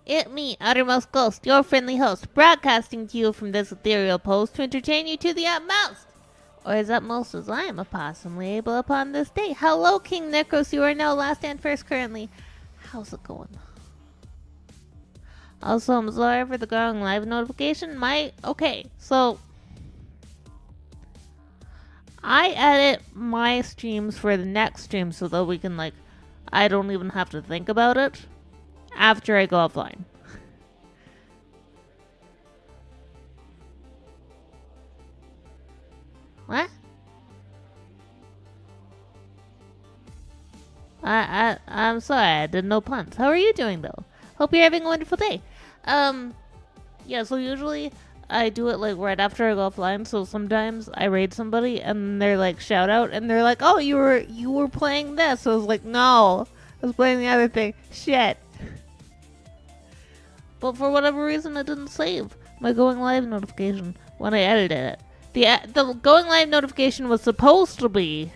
It me, Uttermost Ghost, your friendly host, broadcasting to you from this ethereal post to entertain you to the utmost. Or as utmost as I am possibly able upon this day. Hello, King Necros, you are now last and first currently. How's it going? Also, I'm sorry for the growing live notification. Okay, so I edit my streams for the next stream so that we can, I don't even have to think about it after I go offline. What? I'm sorry, I did no puns. How are you doing, though? Hope you're having a wonderful day. Yeah, so usually I do it, right after I go offline, so sometimes I raid somebody, and they're shout out, and they're like, oh, you were playing this. So I was like, no, I was playing the other thing. Shit. But for whatever reason, it didn't save my going live notification when I edited it. The going live notification was supposed to be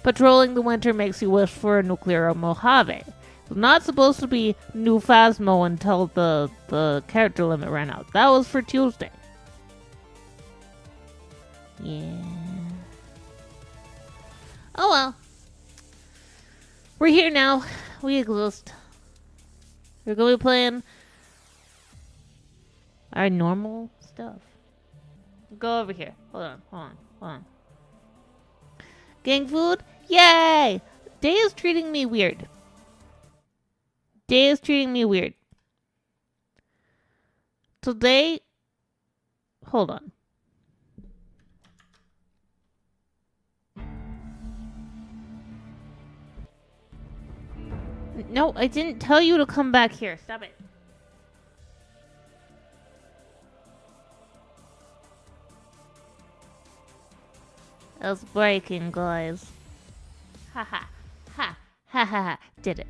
patrolling the winter makes you wish for a nuclear Mojave. It's not supposed to be new Phasmo until the character limit ran out. That was for Tuesday. Yeah. Oh well. We're here now. We exist. We're going to be playing our normal stuff. Go over here. Hold on. Gang food? Yay! Day is treating me weird. Today... Hold on. No, I didn't tell you to come back here. Stop it. It's breaking, guys. Ha ha. Ha. Ha ha ha. Did it.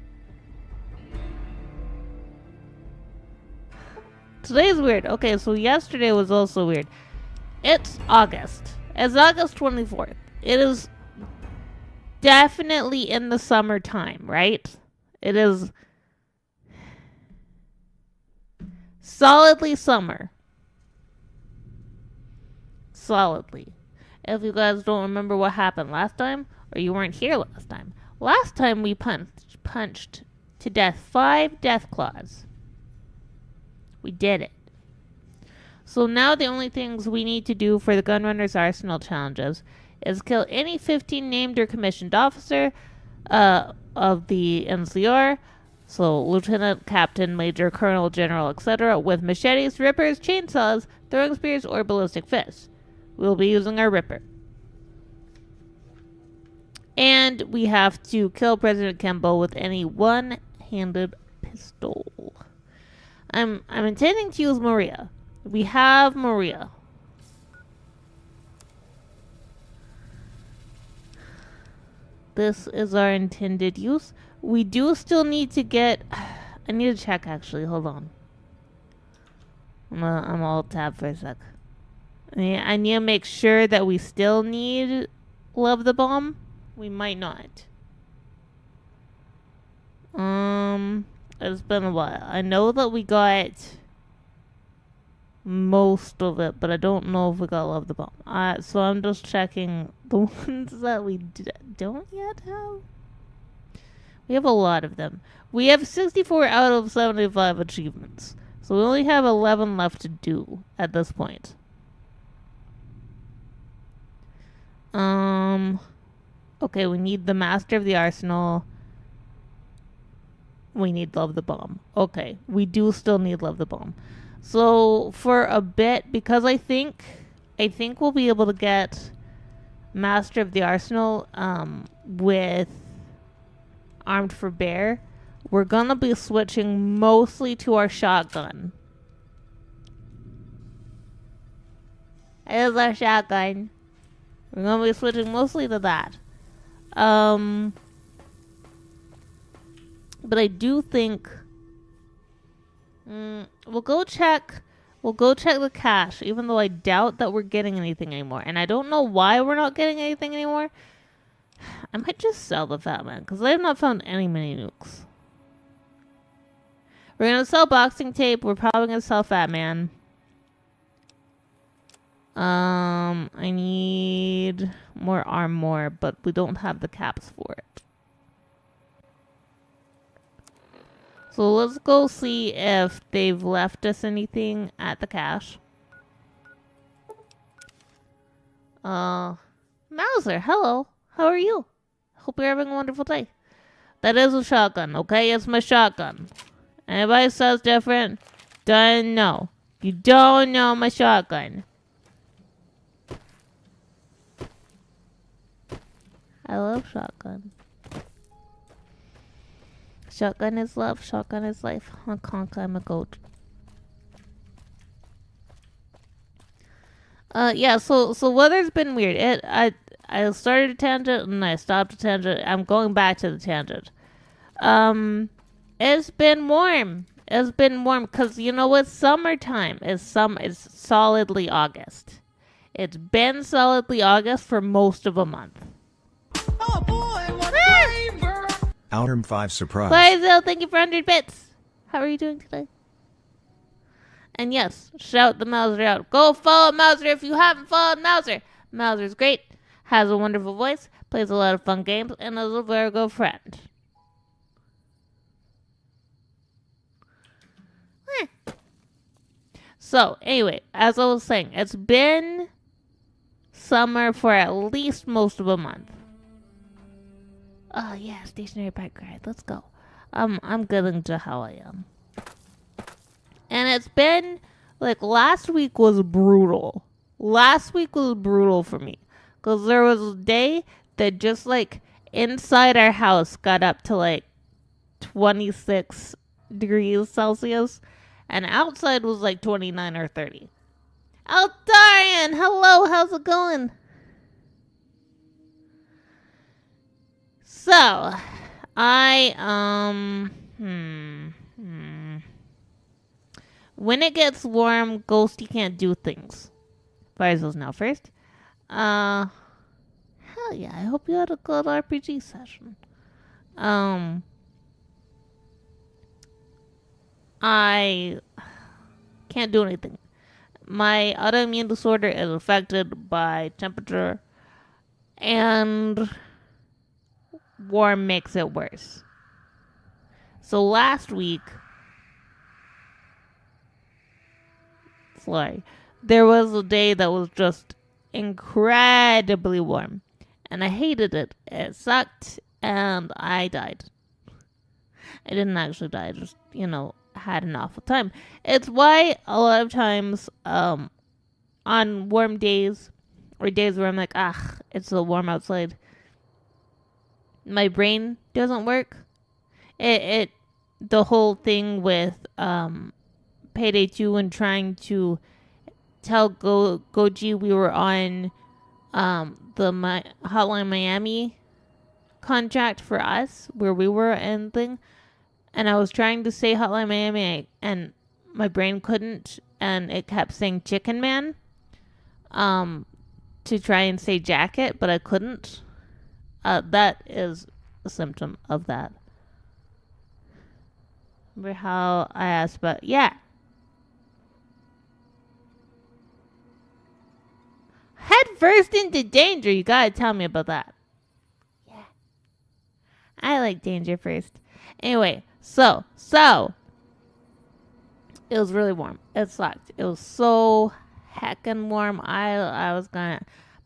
Today's weird. Okay, so yesterday was also weird. It's August. It's August 24th. It is definitely in the summertime, right? It is solidly summer. Solidly. If you guys don't remember what happened last time, or you weren't here last time we punched to death 5 Deathclaws. We did it. So now the only things we need to do for the Gunrunner's Arsenal challenges is kill any 15 named or commissioned officer of the NCR, so lieutenant, captain, major, colonel, general, etc., with machetes, rippers, chainsaws, throwing spears, or ballistic fists. We'll be using our ripper. And we have to kill President Kembo with any one-handed pistol. I'm intending to use Maria. We have Maria. This is our intended use. We do still need to get... I need to check, actually. Hold on. I'm all tab for a sec. I need to make sure that we still need Love the Bomb. We might not. It's been a while. I know that we got most of it, but I don't know if we got Love the Bomb. So I'm just checking the ones that we don't yet have. We have a lot of them. We have 64 out of 75 achievements. So we only have 11 left to do at this point. Okay, we need the Master of the Arsenal. We need Love the Bomb. Okay, we do still need Love the Bomb. So for a bit, because I think we'll be able to get Master of the Arsenal with Armed for Bear. We're gonna be switching mostly to our shotgun. Here's our shotgun. We're gonna be switching mostly to that. But I do think we'll go check the cache, even though I doubt that we're getting anything anymore. And I don't know why we're not getting anything anymore. I might just sell the Fat Man, because I have not found any mini nukes. We're gonna sell boxing tape. We're probably gonna sell Fat Man. I need more armor, but we don't have the caps for it. So let's go see if they've left us anything at the cache. Mauser, hello. How are you? Hope you're having a wonderful day. That is a shotgun, okay? It's my shotgun. Anybody says different, don't know. You don't know my shotgun. I love shotgun. Shotgun is love, shotgun is life. Honk honk, I'm a goat. Yeah, so weather's been weird. I started a tangent and I stopped a tangent. I'm going back to the tangent. It's been warm. It's been warm because you know what? Summertime is solidly August. It's been solidly August for most of a month. Oh boy, what flavor! Outerm 5 surprise. Quazel, thank you for 100 bits. How are you doing today? And yes, shout the Mauser out. Go follow Mauser if you haven't followed Mauser. Mauser's great, has a wonderful voice, plays a lot of fun games, and is a very good friend. So, anyway, as I was saying, it's been summer for at least most of a month. Oh, yeah, stationary bike ride. Let's go. I'm getting to how I am. And it's been, like, last week was brutal. Last week was brutal for me. Because there was a day that just, like, inside our house got up to, like, 26 degrees Celsius. And outside was, like, 29 or 30. Altarian, hello, how's it going? So, when it gets warm, Ghostie can't do things. Farzel's now first. Hell yeah, I hope you had a good RPG session. I can't do anything. My autoimmune disorder is affected by temperature, and warm makes it worse. So last week, there was a day that was just incredibly warm, and I hated it. It sucked, and I died. I didn't actually die, I just, had an awful time. It's why a lot of times, on warm days, or days where I'm like, it's so warm outside, my brain doesn't work. The whole thing with, Payday 2 and trying to tell Goji we were on, the Hotline Miami contract for us, where we were and thing. And I was trying to say Hotline Miami, and my brain couldn't, and it kept saying Chicken Man, to try and say jacket, but I couldn't. That is a symptom of that. Remember how I asked about, yeah. Head first into danger, you gotta tell me about that. Yeah. I like danger first. Anyway, so it was really warm. It sucked. It was so heckin' warm.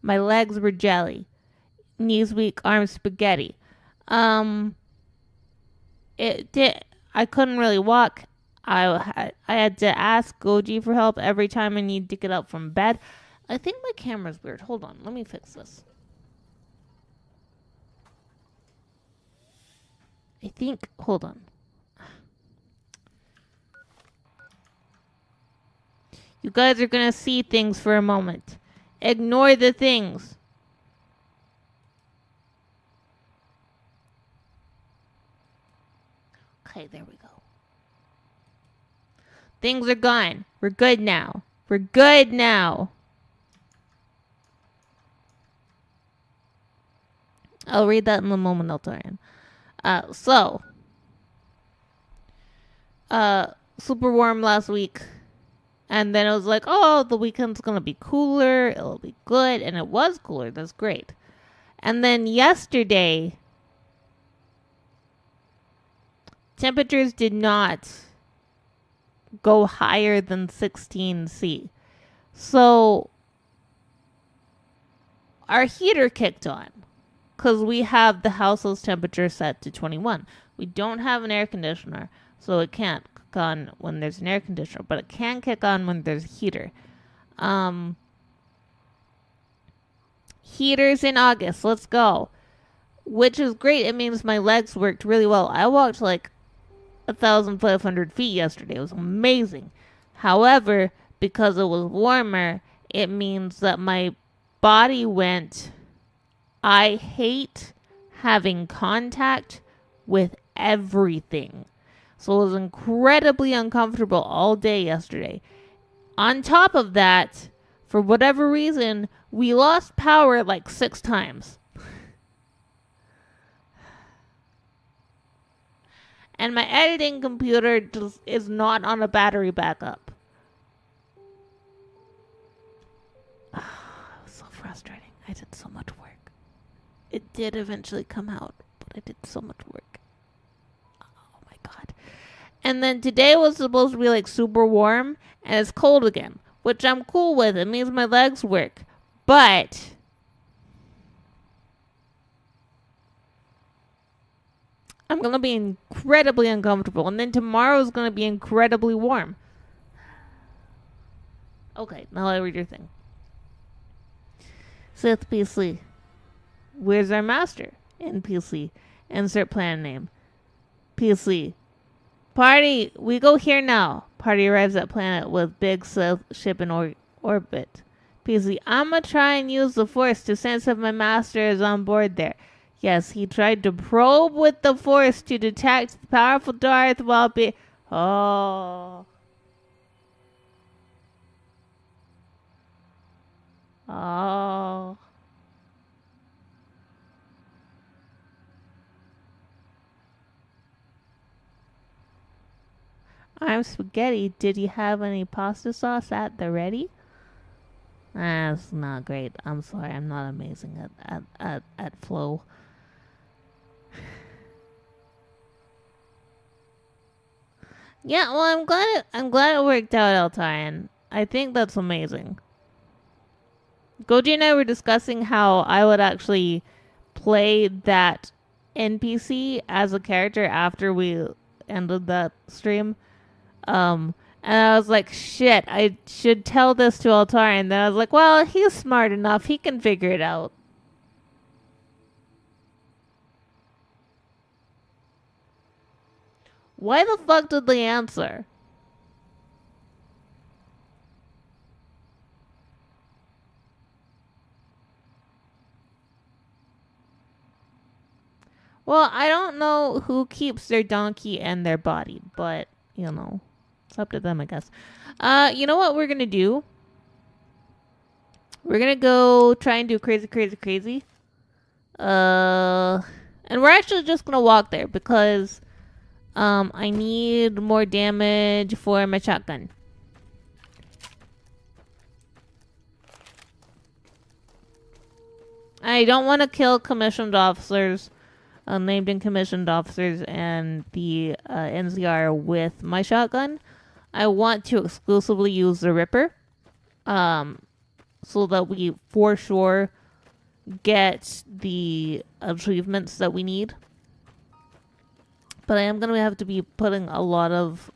My legs were jelly. Knees weak, arms spaghetti. I couldn't really walk. I had to ask Goji for help every time I needed to get up from bed. I think my camera's weird. Hold on, let me fix this. Hold on. You guys are gonna see things for a moment. Ignore the things. Okay, there we go. Things are gone. We're good now. We're good now. I'll read that in a moment, Altarian. So, super warm last week. And then it was like, oh, the weekend's gonna be cooler. It'll be good. And it was cooler. That's great. And then yesterday, temperatures did not go higher than 16°C. So our heater kicked on because we have the household temperature set to 21. We don't have an air conditioner, so it can't kick on when there's an air conditioner, but it can kick on when there's a heater. Heaters in August, let's go. Which is great. It means my legs worked really well. I walked like 1,500 feet yesterday. It was amazing. However, because it was warmer, it means that my body went, I hate having contact with everything. So it was incredibly uncomfortable all day yesterday. On top of that, for whatever reason, we lost power like 6 times. And my editing computer just is not on a battery backup. It was so frustrating. I did so much work. It did eventually come out, but I did so much work. Oh my god. And then today was supposed to be like super warm, and it's cold again, which I'm cool with. It means my legs work. But I'm going to be incredibly uncomfortable. And then tomorrow is going to be incredibly warm. Okay, now I read your thing. Sith PC. Where's our master? NPC. Insert plan name. PC. Party. We go here now. Party arrives at planet with big Sith ship in orbit. PC. I'ma try and use the force to sense if my master is on board there. Yes, he tried to probe with the force to detect the powerful Darth while Oh. Oh. I'm spaghetti. Did you have any pasta sauce at the ready? That's not great. I'm sorry. I'm not amazing at flow. Yeah, well, I'm glad it worked out, Altarian. I think that's amazing. Goji and I were discussing how I would actually play that NPC as a character after we ended that stream. And I was like, shit, I should tell this to Altarian. And then I was like, well, he's smart enough. He can figure it out. Why the fuck did they answer? Well, I don't know who keeps their donkey and their body, but, you know, it's up to them, I guess. You know what we're gonna do? We're gonna go try and do crazy. And we're actually just gonna walk there because I need more damage for my shotgun. I don't want to kill commissioned officers, named and commissioned officers, and the NCR with my shotgun. I want to exclusively use the Ripper, so that we for sure get the achievements that we need. But I am gonna have to be putting a lot of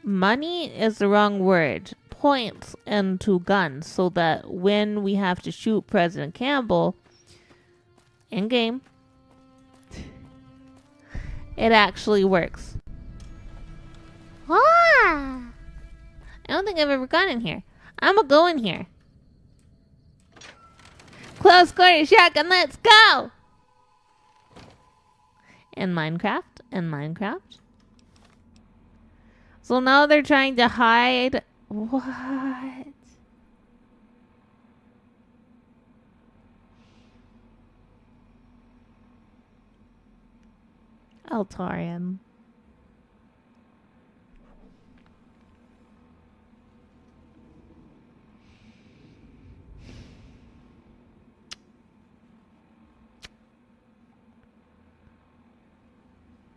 money is the wrong word, points into guns, so that when we have to shoot President Campbell in game, it actually works. Ah! I don't think I've ever gone in here. I'm gonna go in here. Close quarter shotgun, let's go! In Minecraft. So now they're trying to hide. What? Altarian.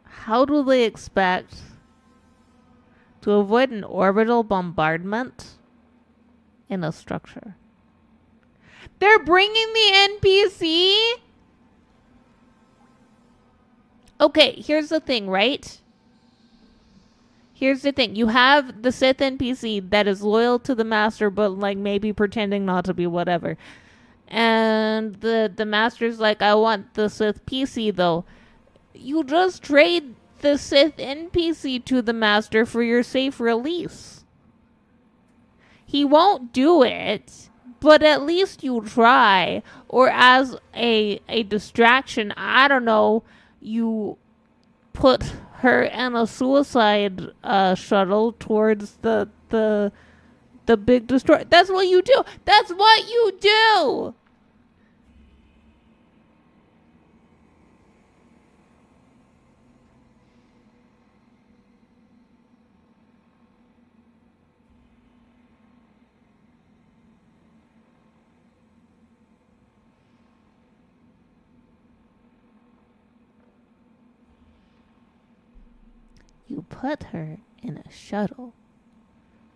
How do they expect to avoid an orbital bombardment in a structure? They're bringing the NPC? Okay, here's the thing, right? Here's the thing. You have the Sith NPC that is loyal to the Master, but like maybe pretending not to be, whatever. And the Master's like, I want the Sith PC though. You just trade the Sith NPC to the Master for your safe release. He won't do it, but at least you try. Or as a distraction, I don't know, you put her in a suicide shuttle towards the big destroyer. That's what you do. That's what you do. You put her in a shuttle.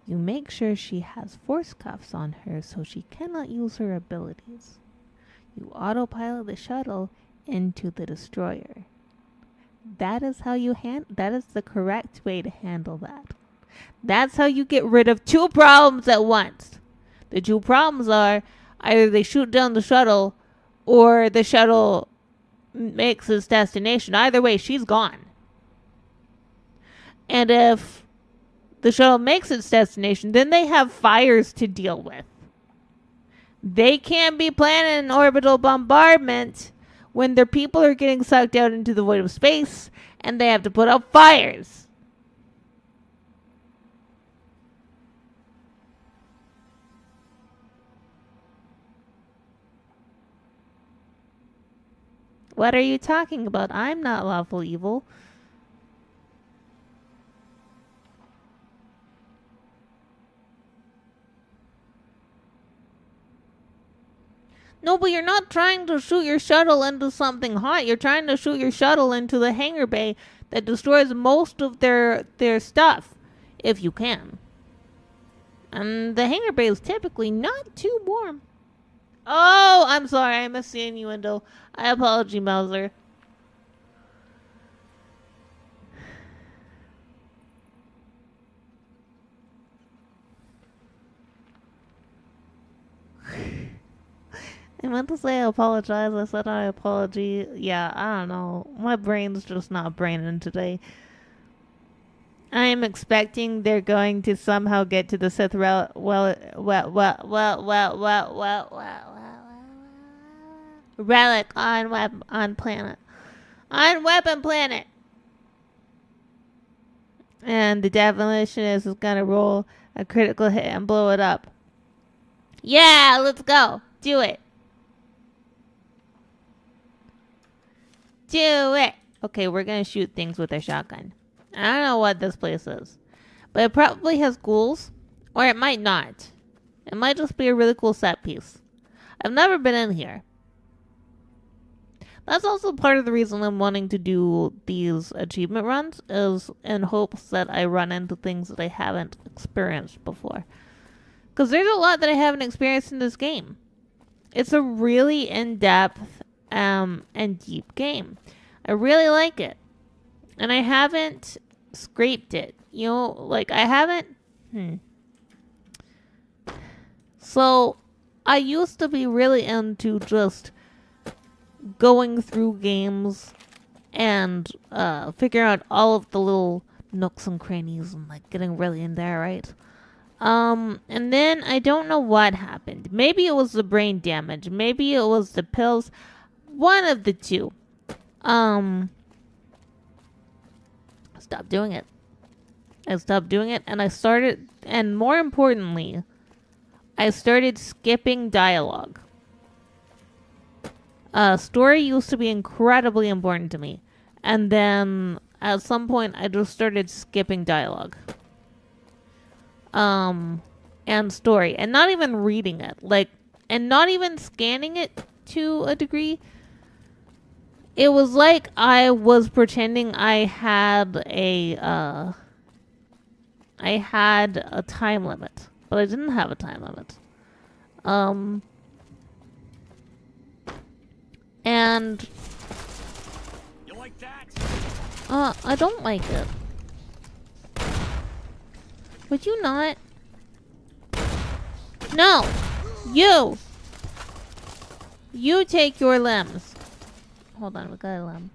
You make sure she has force cuffs on her so she cannot use her abilities. You autopilot the shuttle into the destroyer. That is how you that is the correct way to handle that. That's how you get rid of two problems at once. The two problems are either they shoot down the shuttle or the shuttle makes its destination. Either way, she's gone. And if the shuttle makes its destination, then they have fires to deal with. They can't be planning an orbital bombardment when their people are getting sucked out into the void of space and they have to put out fires. What are you talking about? I'm not lawful evil. No, but you're not trying to shoot your shuttle into something hot. You're trying to shoot your shuttle into the hangar bay that destroys most of their stuff, if you can. And the hangar bay is typically not too warm. Oh, I'm sorry. I missed the innuendo. I apologize, Mauser. I meant to say I apologize. I said I apology. Yeah, I don't know. My brain's just not braining today. I am expecting they're going to somehow get to the Sith relic on planet. On weapon planet. And the demolitionist is gonna roll a critical hit and blow it up. Yeah, let's go. Do it. Do it. Okay, we're gonna shoot things with a shotgun. I don't know what this place is, but it probably has ghouls, or it might not. It might just be a really cool set piece. I've never been in here. That's also part of the reason I'm wanting to do these achievement runs, is in hopes that I run into things that I haven't experienced before. Because there's a lot that I haven't experienced in this game. It's a really in-depth and deep game. I really like it. And I haven't scraped it. You know, like I haven't... So, I used to be really into just going through games and figuring out all of the little nooks and crannies and like getting really in there, right? And then I don't know what happened. Maybe it was the brain damage. Maybe it was the pills. One of the two. Stopped doing it. I stopped doing it and I started, and more importantly, I started skipping dialogue. Story used to be incredibly important to me. And then at some point I just started skipping dialogue. And story. And not even reading it. Like, and not even scanning it to a degree. It was like I was pretending I had a time limit. But I didn't have a time limit. And You like that? I don't like it. Would you not? No! You! You take your limbs. Hold on, we got a limb.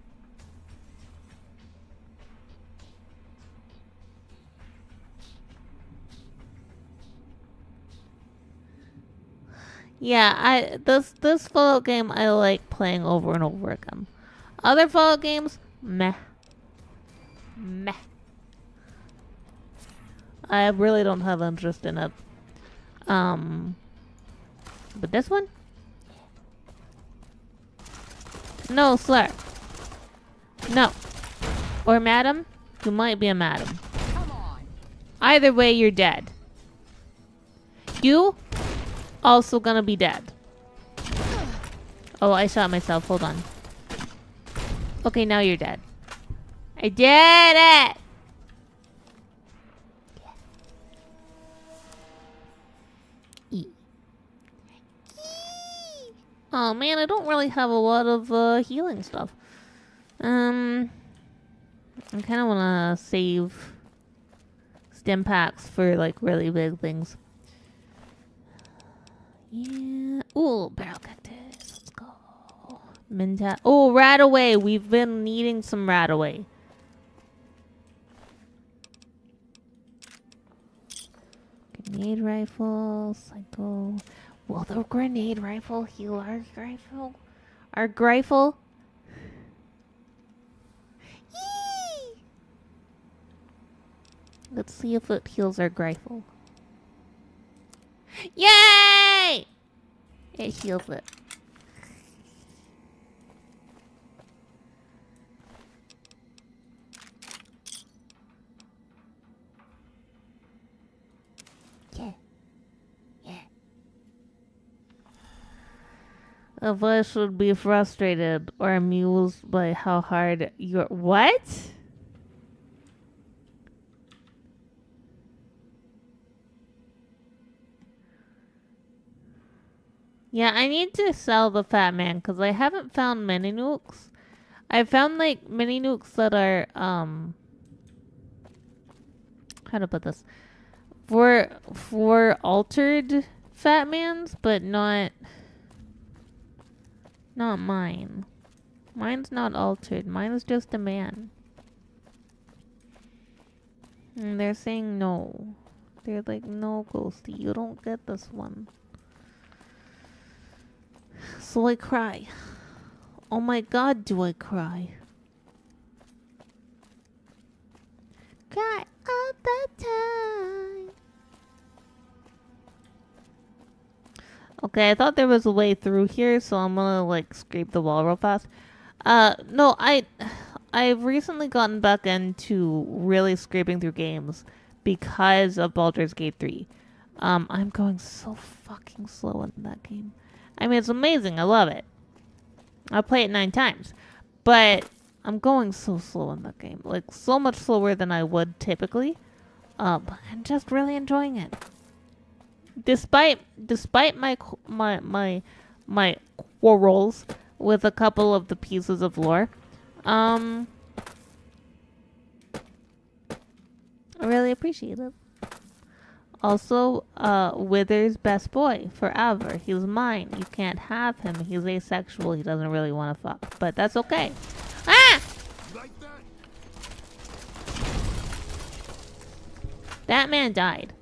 Yeah, this Fallout game I like playing over and over again. Other Fallout games, meh. Meh. I really don't have interest in it. But this one? No, sir. No. Or madam? You might be a madam. Come on. Either way, you're dead. You also gonna be dead. Oh, I shot myself. Hold on. Okay, now you're dead. I did it! Oh man, I don't really have a lot of healing stuff. I kind of want to save stim packs for like really big things. Yeah. Ooh, barrel cactus. Let's go. Minta. Oh, rat away. We've been needing some rat away. Grenade rifle. Psycho. Will the grenade rifle heal our rifle? Our rifle? Yee! Let's see if it heals our rifle. Yay! It heals it. Yeah. Yeah. If I should be frustrated or amused by how hard you're... What? Yeah, I need to sell the Fat Man because I haven't found mini nukes. I found like mini nukes that are how to put this? For altered Fat Mans, but not mine. Mine's not altered. Mine is just a man. And they're saying no. They're like, no, Ghostie, you don't get this one. So I cry. Oh my god, do I cry? Cry all the time. Okay, I thought there was a way through here, so I'm gonna like scrape the wall real fast. No, I've recently gotten back into really scraping through games because of Baldur's Gate 3. I'm going so fucking slow in that game. I mean, it's amazing. I love it. I'll play it 9 times. But I'm going so slow in that game. Like, so much slower than I would typically. But I'm just really enjoying it. Despite my quarrels with a couple of the pieces of lore, I really appreciate it. Also, Wither's best boy forever. He's mine. You can't have him. He's asexual. He doesn't really want to fuck. But that's okay. Ah! Like that? That man died.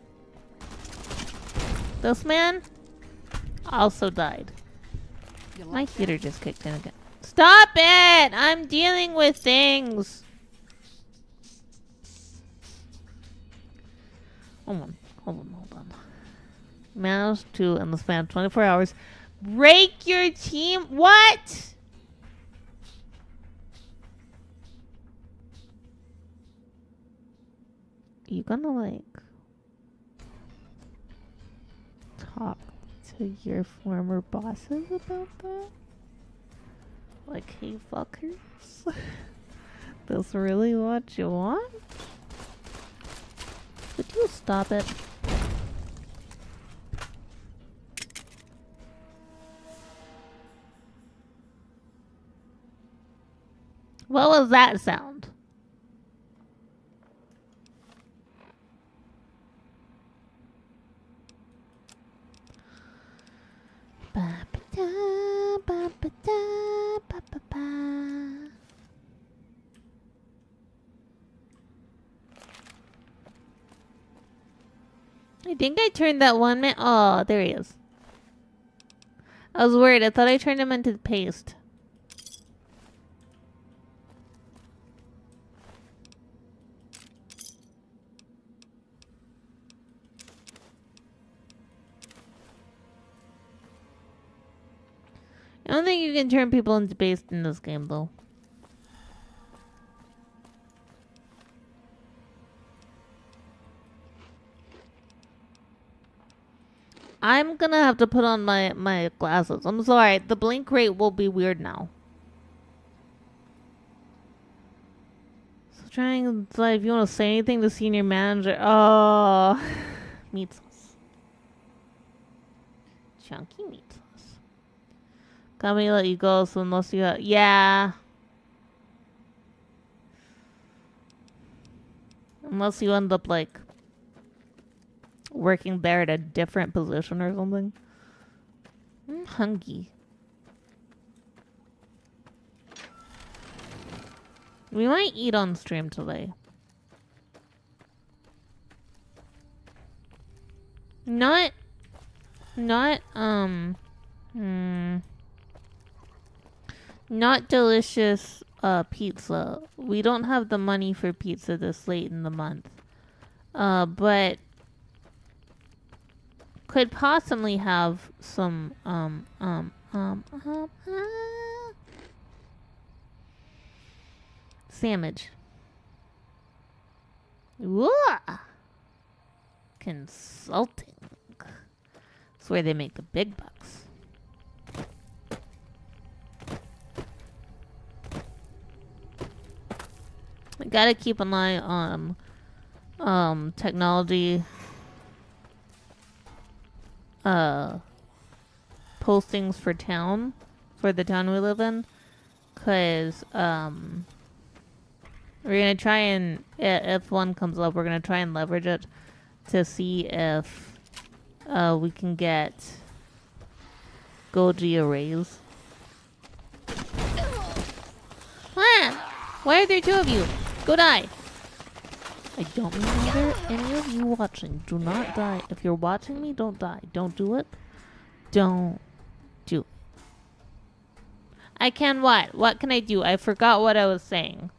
This man also died. My heater just kicked in again. Stop it! I'm dealing with things. Hold on. Managed to, in the span of 24 hours, break your team. What? you gonna like talk to your former bosses about that? Like, hey fuckers, this really what you want? Would you stop it? What was that sound? I think I turned that one man. Oh, there he is. I was worried. I thought I turned him into paste. I don't think you can turn people into paste in this game, though. I'm gonna have to put on my glasses. I'm sorry. The blink rate will be weird now. So trying to decide if you want to say anything to senior manager. Oh, meat sauce. Chunky meat sauce. Company let you go, so unless you have... Yeah. Unless you end up, like, working there at a different position or something. I'm hungry. We might eat on stream today. Not delicious pizza. We don't have the money for pizza this late in the month. But could possibly have some sandwich. Whoa! Consulting. That's where they make the big bucks. I gotta keep an eye on technology postings for the town we live in, cause we're gonna try and if one comes up, we're gonna try and leverage it to see if we can get Goji a raise. Why are there two of you? Go die! I don't remember any of you watching. Do not die. If you're watching me, don't die. Don't do it. Don't do it. I can what? What can I do? I forgot what I was saying.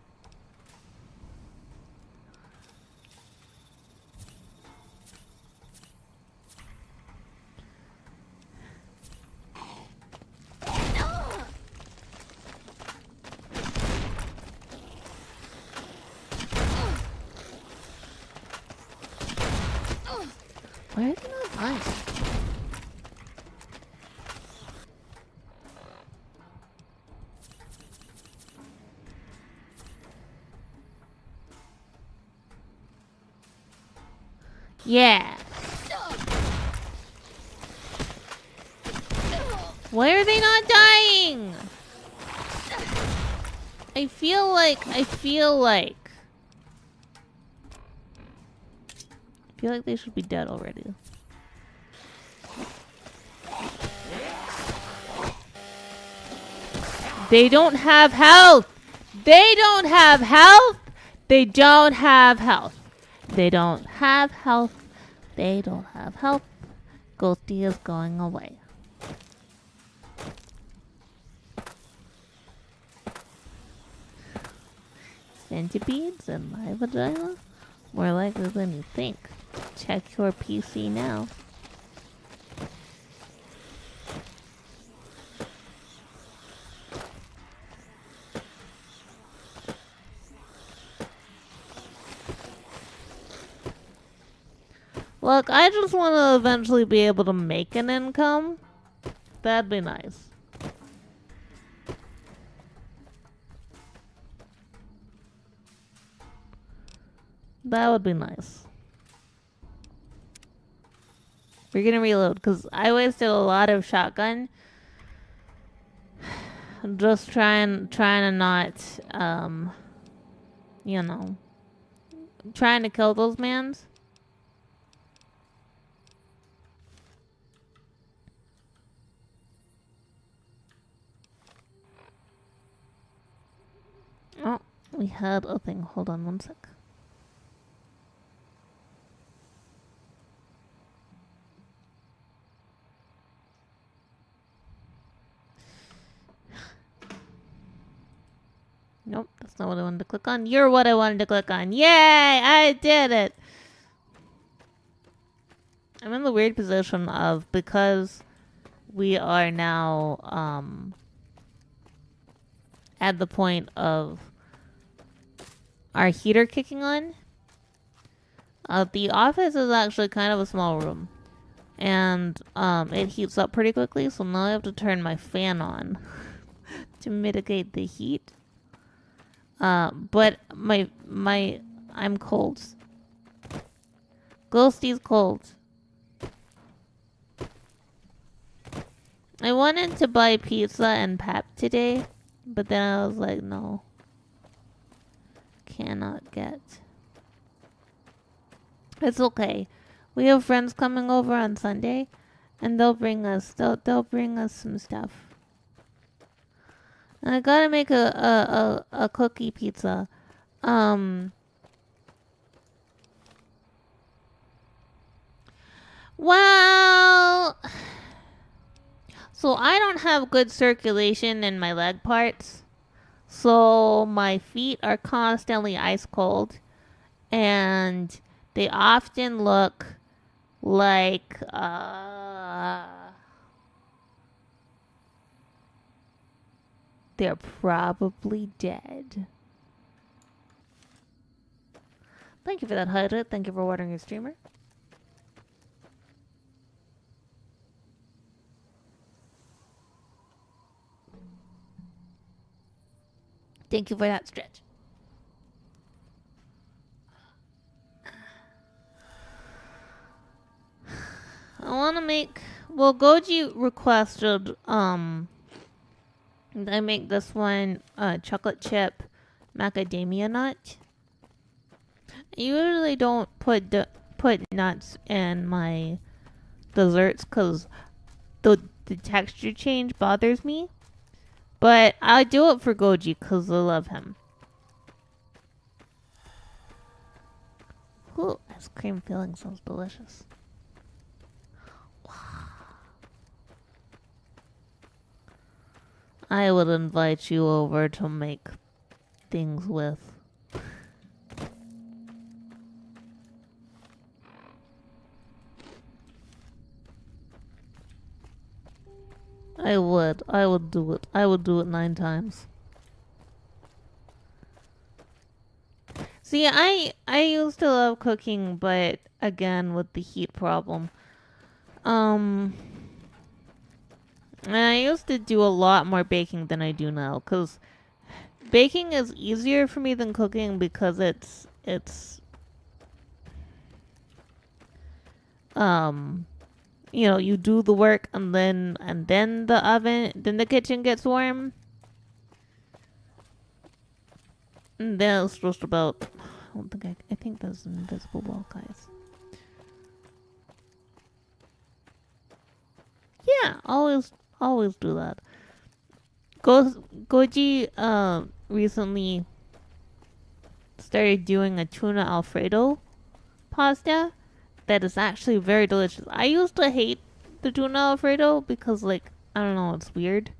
Why are they not dying? Yeah. Why are they not dying? I feel like they should be dead already. They don't have health. They don't have health. They don't have health. They don't have health. They don't have health. Ghostie is going away. Centipedes in my vagina? More likely than you think. Check your PC now. Look, I just want to eventually be able to make an income. That'd be nice. That would be nice. We're gonna reload because I wasted a lot of shotgun. Just trying to not, you know, trying to kill those mans. Oh, we had a thing. Hold on one sec. Nope, that's not what I wanted to click on. You're what I wanted to click on. Yay! I did it! I'm in the weird position of, because we are now at the point of our heater kicking on. The office is actually kind of a small room. And it heats up pretty quickly, so now I have to turn my fan on to mitigate the heat. But I'm cold. Ghostie's cold. I wanted to buy pizza and pap today, but then I was like, no. Cannot get. It's okay. We have friends coming over on Sunday, and they'll bring us some stuff. And I gotta make a cookie pizza. Well, so I don't have good circulation in my leg parts. So my feet are constantly ice cold, and they often look like they're probably dead. Thank you for that, Hydrate. Thank you for watering your streamer. Thank you for that stretch. I want to make... Well, Goji requested, I make this one, chocolate chip macadamia nut. I usually don't put nuts in my desserts because the texture change bothers me. But I do it for Goji because I love him. Ooh, ice cream filling sounds delicious. I would invite you over to make things with. I would do it. I would do it 9 times. See, I used to love cooking, but again with the heat problem. And I used to do a lot more baking than I do now, cuz baking is easier for me than cooking because it's you know, you do the work and then the kitchen gets warm. And then it's just about, I think there's an invisible wall, guys. Yeah, always do that. Goji recently started doing a tuna alfredo pasta that is actually very delicious. I used to hate the tuna alfredo because, like, I don't know, it's weird.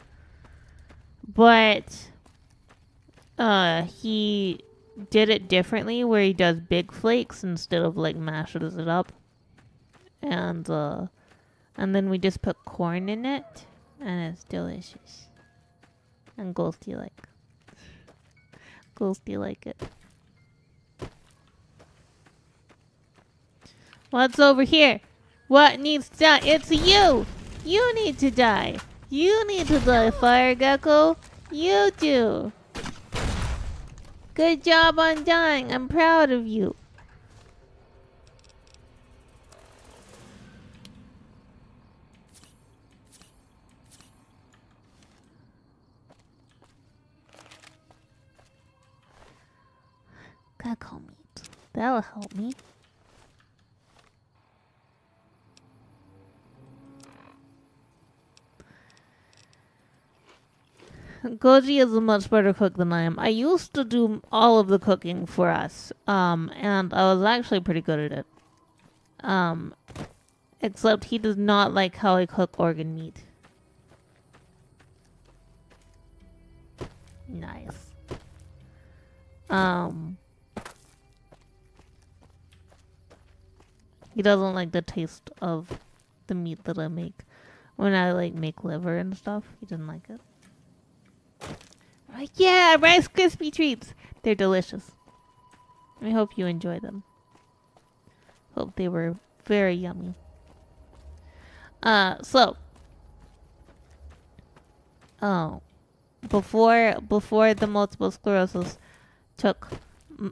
But he did it differently where he does big flakes instead of like mashes it up. And then we just put corn in it and it's delicious. And Ghostie like it. What's over here? What needs to die? It's you! You need to die. You need to die, fire gecko. You do. Good job on dying. I'm proud of you. Gecko meat. That'll help me. Goji is a much better cook than I am. I used to do all of the cooking for us, and I was actually pretty good at it. Except he does not like how I cook organ meat. Nice. He doesn't like the taste of the meat that I make. When I like make liver and stuff, he doesn't like it. Yeah, Rice Krispie treats. They're delicious. I hope you enjoy them. Hope they were very yummy. Before the multiple sclerosis took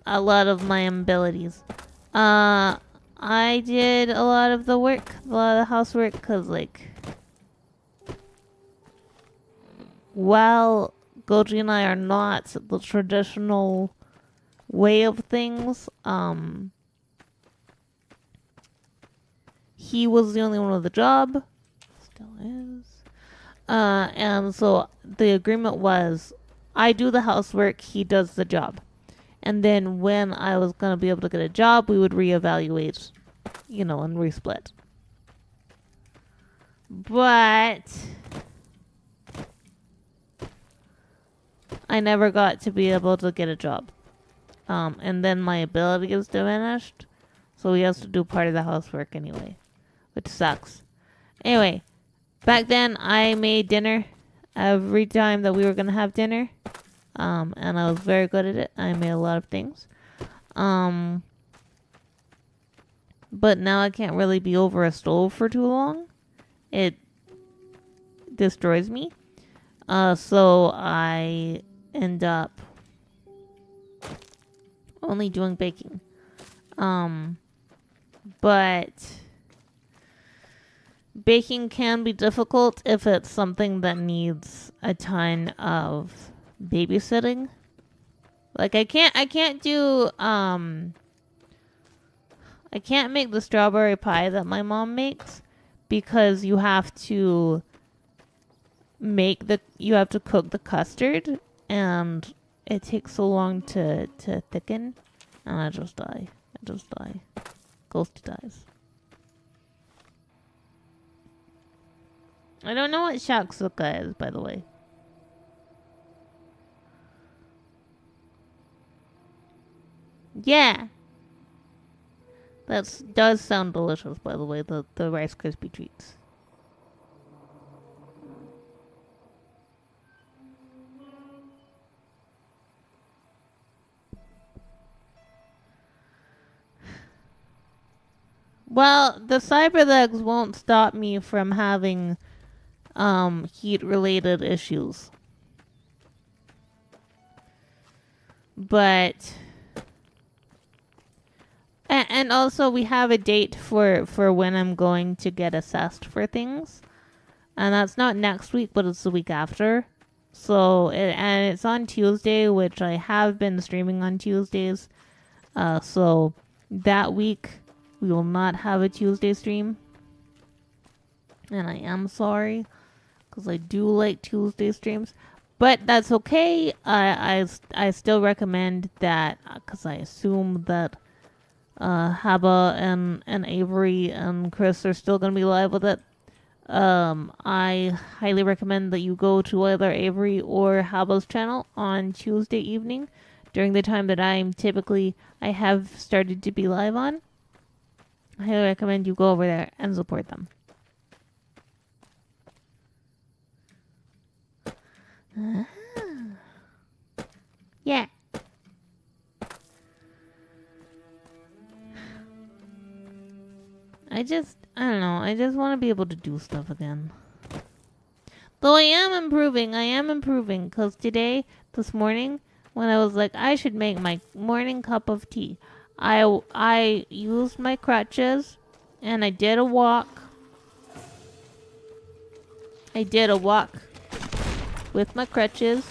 a lot of my abilities, I did a lot of the work, a lot of the housework, because, like, while Goji and I are not the traditional way of things, he was the only one with a job. Still is. And so the agreement was, I do the housework, he does the job. And then when I was going to be able to get a job, we would reevaluate, and resplit. But I never got to be able to get a job. And then my ability is diminished, so he has to do part of the housework anyway, which sucks. Anyway, back then I made dinner every time that we were going to have dinner. And I was very good at it. I made a lot of things. But now I can't really be over a stove for too long. It destroys me. So I end up only doing baking. But baking can be difficult if it's something that needs a ton of babysitting. Like I can't make the strawberry pie that my mom makes because you have to cook the custard and it takes so long to thicken, and I just die. Ghostie dies. I don't know what shakshuka is, by the way. Yeah. That does sound delicious, by the way, the Rice Krispie treats. Well, the cyber legs won't stop me from having heat-related issues. But and also we have a date for when I'm going to get assessed for things. And that's not next week, but it's the week after. So it's on Tuesday, which I have been streaming on Tuesdays. So that week we will not have a Tuesday stream. And I am sorry, because I do like Tuesday streams. But that's okay. I still recommend that, because I assume that Haba and Avery and Chris are still going to be live with it. I highly recommend that you go to either Avery or Haba's channel on Tuesday evening during the time that I have started to be live on. I highly recommend you go over there and support them. Yeah. I don't know. I just want to be able to do stuff again. Though I am improving. Because this morning, when I was like, I should make my morning cup of tea, I used my crutches and I did a walk. With my crutches.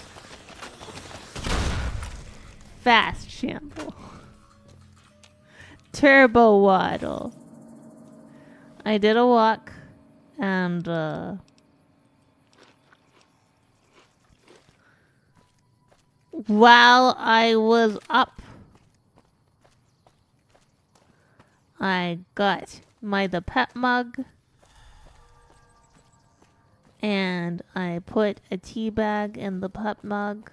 Fast shamble. Turbo waddle. I did a walk and while I was up, I got the pet mug and I put a tea bag in the pet mug.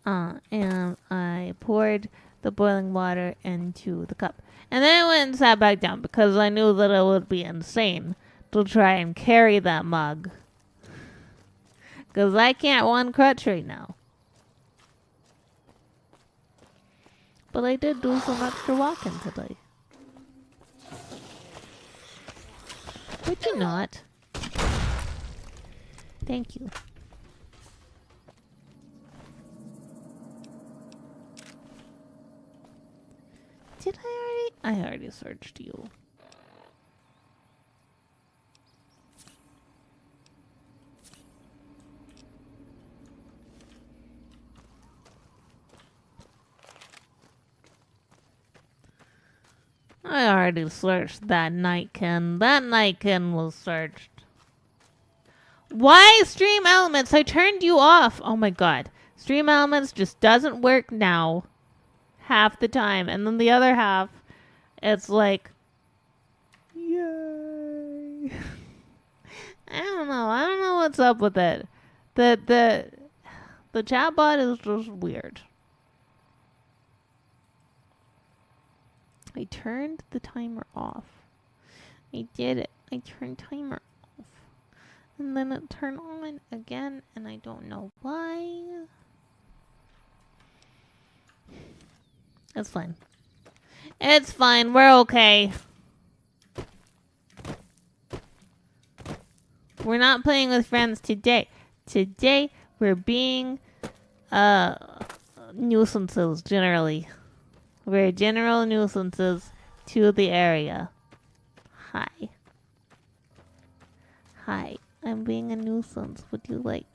And I poured the boiling water into the cup. And then I went and sat back down because I knew that it would be insane to try and carry that mug. Because I can't one crutch right now. But I did do some extra walking today. Would you not? Thank you. Did I already searched you. I already searched that nightkin. That nightkin was searched. Why Stream Elements? I turned you off. Oh my god. Stream Elements just doesn't work now. Half the time. And then the other half, it's like, yay. I don't know what's up with it. The chatbot is just weird. I turned the timer off. I did it. I turned timer off. And then it turned on again, and I don't know why. It's fine. It's fine. We're okay. We're not playing with friends today. Today, we're being nuisances, generally. We're general nuisances to the area. Hi. Hi. I'm being a nuisance. Would you like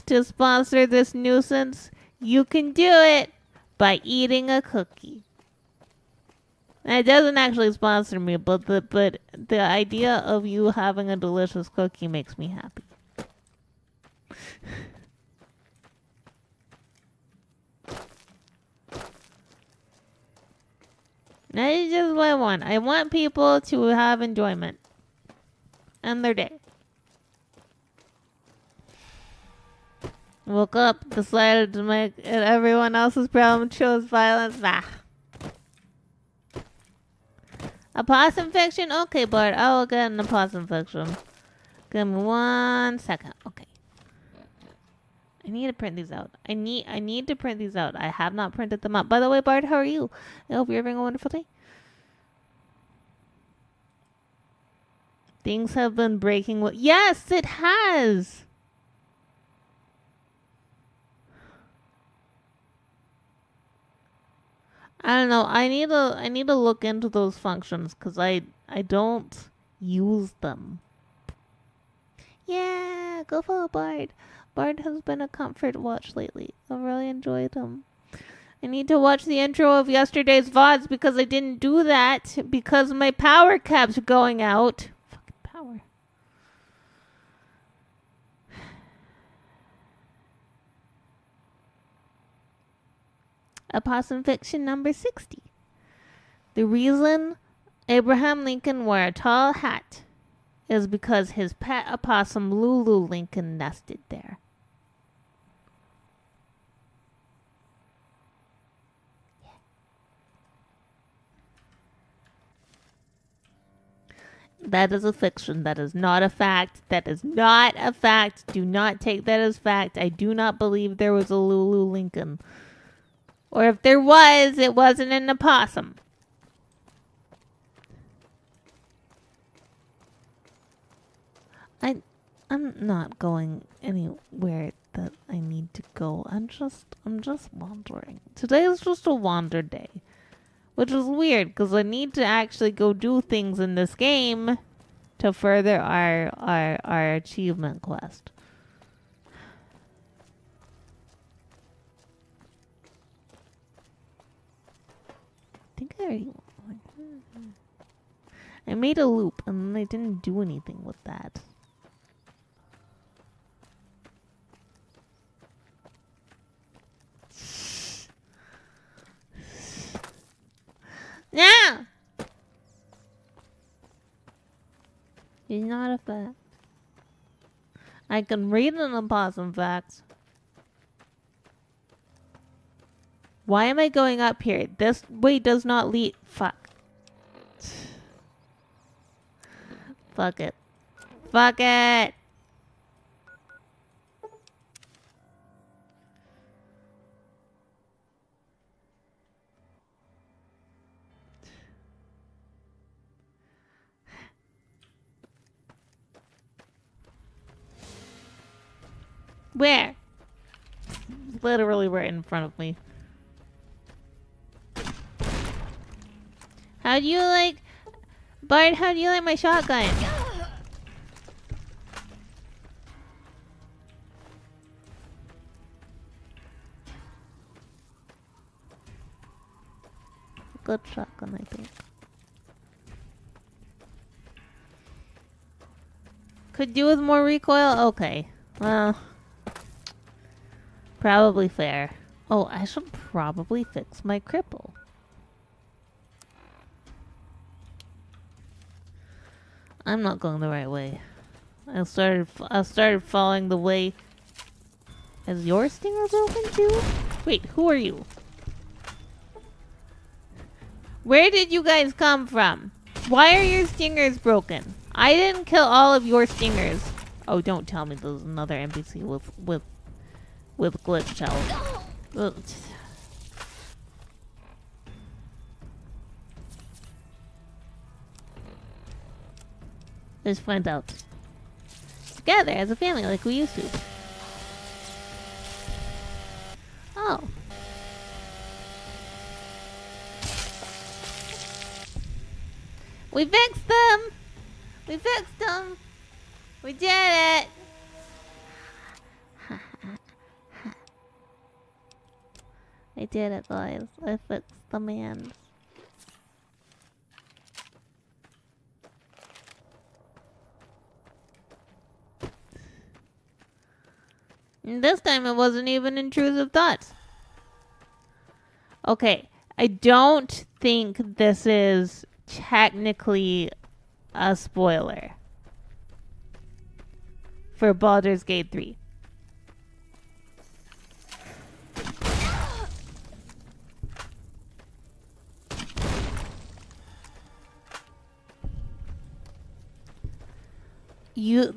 to sponsor this nuisance? You can do it by eating a cookie. And it doesn't actually sponsor me, but the idea of you having a delicious cookie makes me happy. That is just what I want. I want people to have enjoyment in their day. Woke up, decided to make it everyone else's problem, chose violence. Bah. A possum fiction? Okay, Bart, I will get an opossum fiction. Give me 1 second. Okay. I need to print these out. I need to print these out. I have not printed them out. By the way, Bart, how are you? I hope you're having a wonderful day. Things have been breaking. Yes, it has. I don't know. I need to look into those functions because I don't use them. Yeah, go for it, Bard. Bard has been a comfort watch lately. I really enjoyed him. I need to watch the intro of yesterday's VODs because I didn't do that because my power kept going out. Fucking power. Opossum fiction number 60. The reason Abraham Lincoln wore a tall hat is because his pet opossum Lulu Lincoln nested there. That is a fiction. That is not a fact. That is not a fact. Do not take that as fact. I do not believe there was a Lulu Lincoln. Or if there was, it wasn't an opossum. I'm not going anywhere that I need to go. I'm just wandering. Today is just a wander day. Which is weird, because I need to actually go do things in this game to further our achievement quest. I think I made a loop, and then I didn't do anything with that. No! He's not a fact. I can read an opossum fact. Why am I going up here? This way does not lead. Fuck. Fuck it. Fuck it! Where? Literally right in front of me. How do you like... Bart, how do you like my shotgun? Good shotgun, I think. Could do with more recoil? Okay. Well... Probably fair. Oh, I should probably fix my cripple. I'm not going the right way. I started following the way. Is your stinger broken too? Wait, who are you? Where did you guys come from? Why are your stingers broken? I didn't kill all of your stingers. Oh, don't tell me there's another NPC with glitch health. Ugh. Let's find out. Together as a family like we used to. Oh. We fixed them! We fixed them! We did it! I did it, guys. I fixed the man. And this time it wasn't even intrusive thoughts. Okay, I don't think this is technically a spoiler for Baldur's Gate 3.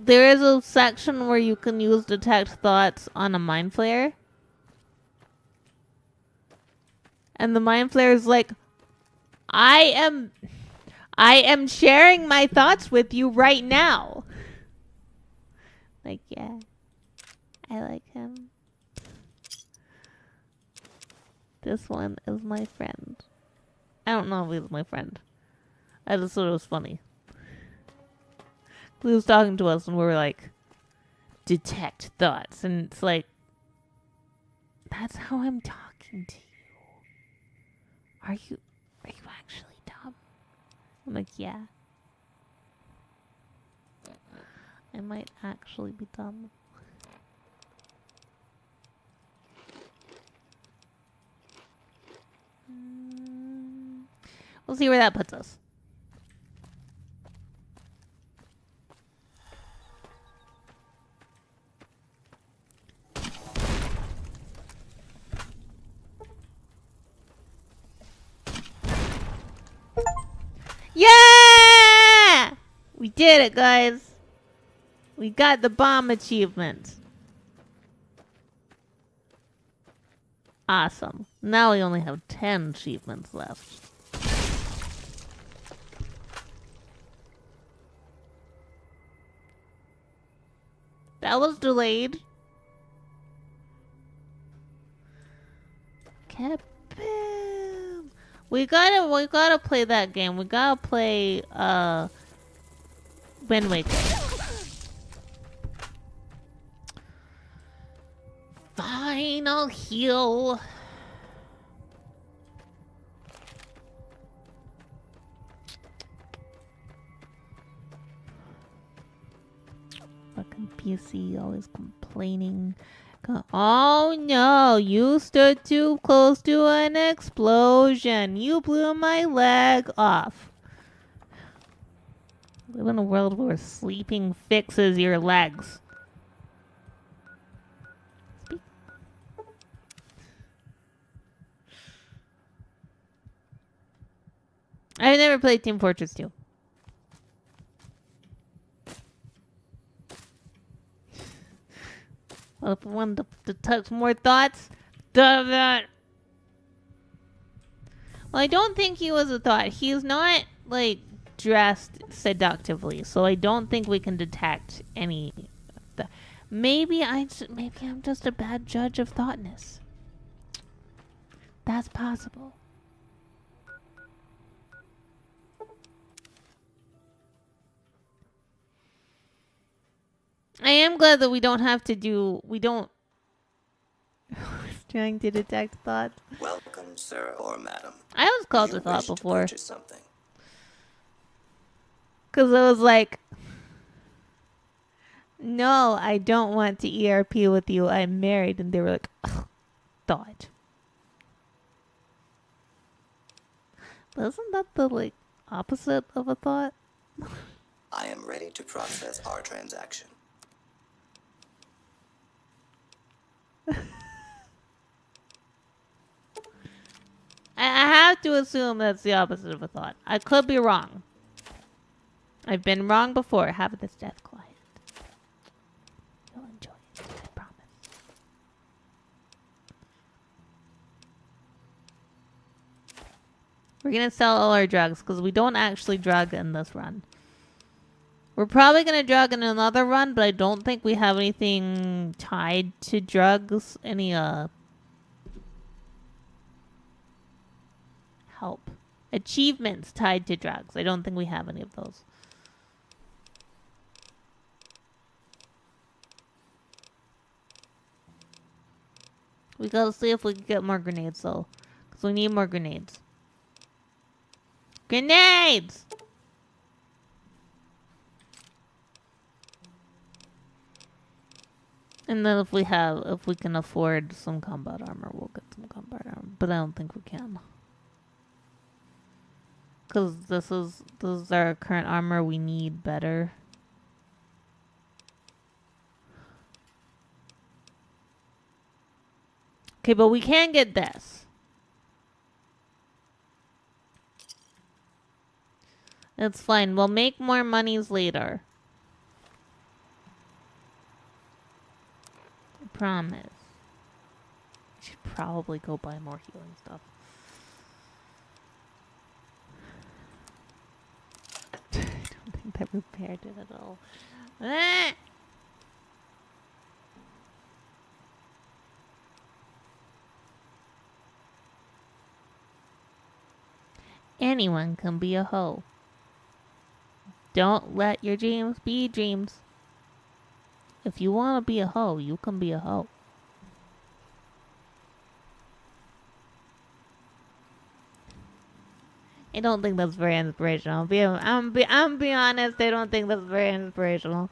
There is a section where you can use detect thoughts on a mind flayer. And the mind flayer is like, I am sharing my thoughts with you right now. Like, yeah. I like him. This one is my friend. I don't know if he's my friend. I just thought it was funny. He was talking to us and we were like, detect thoughts. And it's like, that's how I'm talking to you. Are you actually dumb? I'm like, yeah. I might actually be dumb. We'll see where that puts us. Yeah! We did it, guys. We got the bomb achievement. Awesome. Now we only have 10 achievements left. That was delayed. Kaboom! We gotta play that game. We gotta play Wind Waker. Fine, I'll heal. Fucking PC always complaining. Oh no, you stood too close to an explosion. You blew my leg off. Live in a world where sleeping fixes your legs. I've never played Team Fortress 2. Well, if I wanted to touch more thoughts, that. Well, I don't think he was a thought. He's not, like, dressed seductively, so I don't think we can detect any. Maybe I'm just a bad judge of thoughtness. That's possible. I am glad that we don't have to do. We don't. Trying to detect thoughts. Welcome, sir or madam. I was called a thought before. Something. Because I was like, no, I don't want to ERP with you. I'm married. And they were like, thought. But isn't that the, like, opposite of a thought? I am ready to process our transaction. I have to assume that's the opposite of a thought. I could be wrong. I've been wrong before. Have this death quiet. You'll enjoy it, I promise. We're gonna sell all our drugs because we don't actually drug in this run. We're probably gonna drug in another run, but I don't think we have anything tied to drugs. Any help. Achievements tied to drugs. I don't think we have any of those. We gotta see if we can get more grenades though. Because we need more grenades. Grenades! And then if we can afford some combat armor, we'll get some combat armor. But I don't think we can. Because this is our current armor. We need better. Okay, but we can get this. It's fine. We'll make more monies later. I promise. I should probably go buy more healing stuff. I don't think that repaired it at all. Ah! Anyone can be a hoe. Don't let your dreams be dreams. If you want to be a hoe, you can be a hoe. I don't think that's very inspirational. I'm be honest, I don't think that's very inspirational.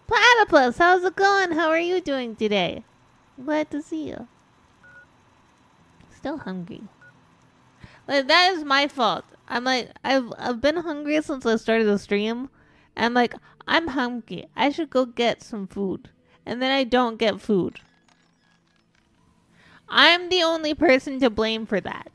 Platypus, how's it going? How are you doing today? Glad to see you. Still hungry. Like, that is my fault. I'm like, I've been hungry since I started the stream. I'm like, I'm hungry. I should go get some food. And then I don't get food. I'm the only person to blame for that.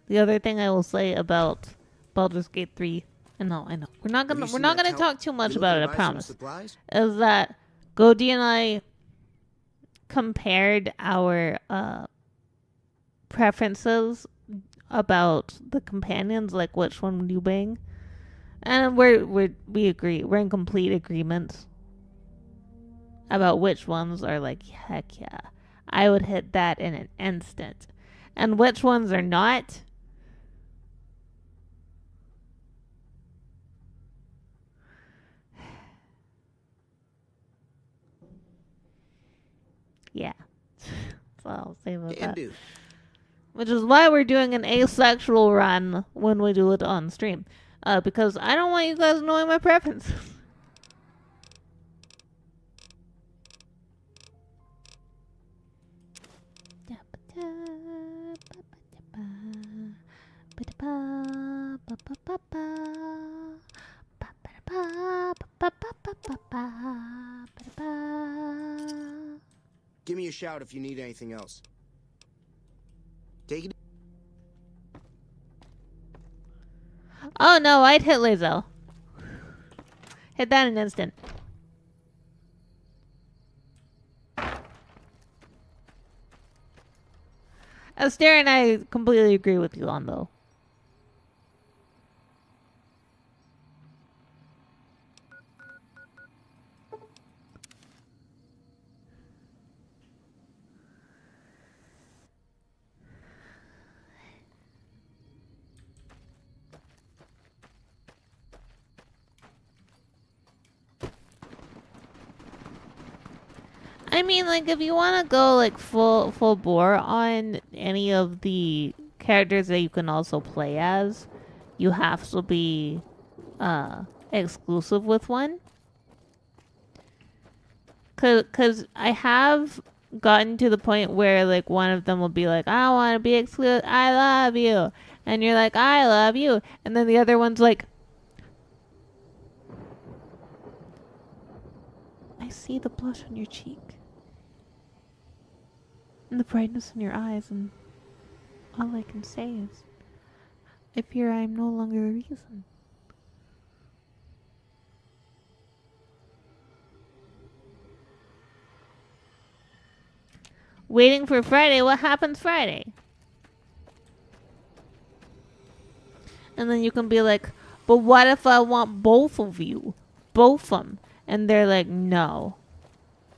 The other thing I will say about Baldur's Gate 3. I know. We're not gonna talk too much You about it, I looking to buy some promise. supplies? Is that Goji and I compared our preferences about the companions, like which one would you bang? And we agree. We're in complete agreement about which ones are like, heck yeah, I would hit that in an instant. And which ones are not. Yeah. That's all I'll say about that. Dude. Which is why we're doing an asexual run when we do it on stream. Because I don't want you guys knowing my preferences. Give me a shout if you need anything else. Take it. Oh no, I'd hit Lazo. Hit that in an instant. Aster and I completely agree with you on though. I mean, like, if you want to go like full bore on any of the characters that you can also play as, you have to be exclusive with one. Cause I have gotten to the point where like one of them will be like, I want to be exclusive, I love you, and you're like, I love you, and then the other one's like, I see the blush on your cheek. And the brightness in your eyes, and all I can say is, I fear I am no longer a reason. Waiting for Friday, what happens Friday? And then you can be like, but what if I want both of you? Both of them. And they're like, no.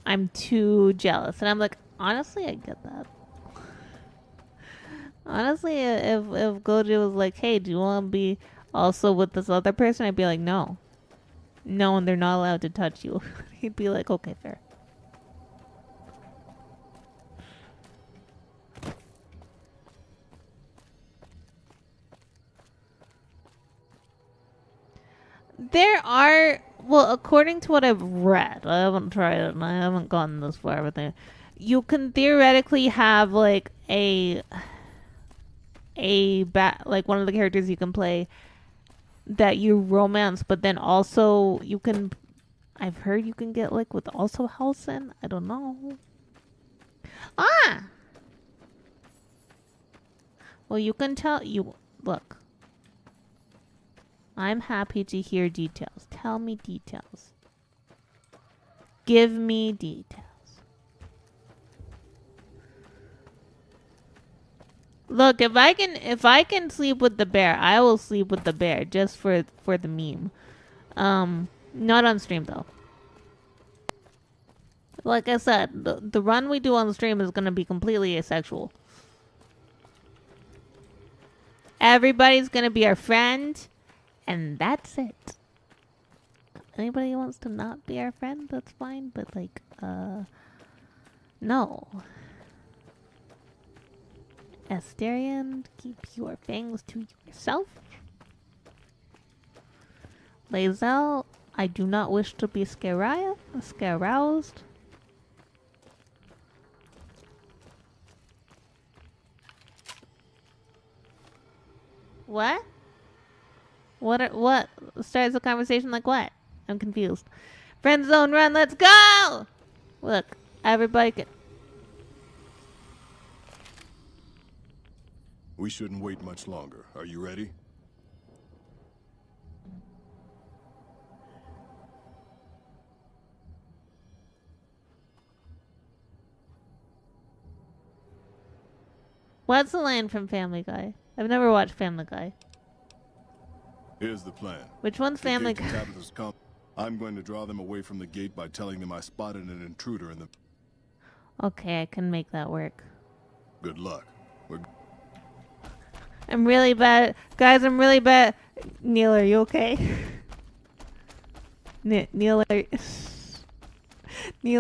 I'm too jealous. And I'm like, honestly, I get that. Honestly, if Goji was like, hey, do you want to be also with this other person? I'd be like, no. No, and they're not allowed to touch you. He'd be like, okay, fair. There are, well, according to what I've read, I haven't tried it and I haven't gotten this far with it. You can theoretically have like like one of the characters you can play that you romance, but then also you can, I've heard you can get like with also Halson. I don't know. Well, you can tell, look. I'm happy to hear details. Tell me details. Give me details. Look, if I can sleep with the bear, I will sleep with the bear just for the meme. Not on stream though. Like I said, the run we do on the stream is gonna be completely asexual. Everybody's gonna be our friend. And that's it. Anybody who wants to not be our friend, that's fine. But like, no. Asterian, keep your fangs to yourself. Lazel, I do not wish to be scaroused. What? What starts the conversation like what? I'm confused. Friend zone run, let's go! Look, everybody can... We shouldn't wait much longer. Are you ready? What's the line from Family Guy? I've never watched Family Guy. Here's the plan. Which one's Family The Guy? gate to Tabitha's I'm going to draw them away from the gate by telling them I spotted an intruder in the... Okay, I can make that work. Good luck. I'm really bad. Guys, I'm really bad. Neil, are you okay? Neil, Neil,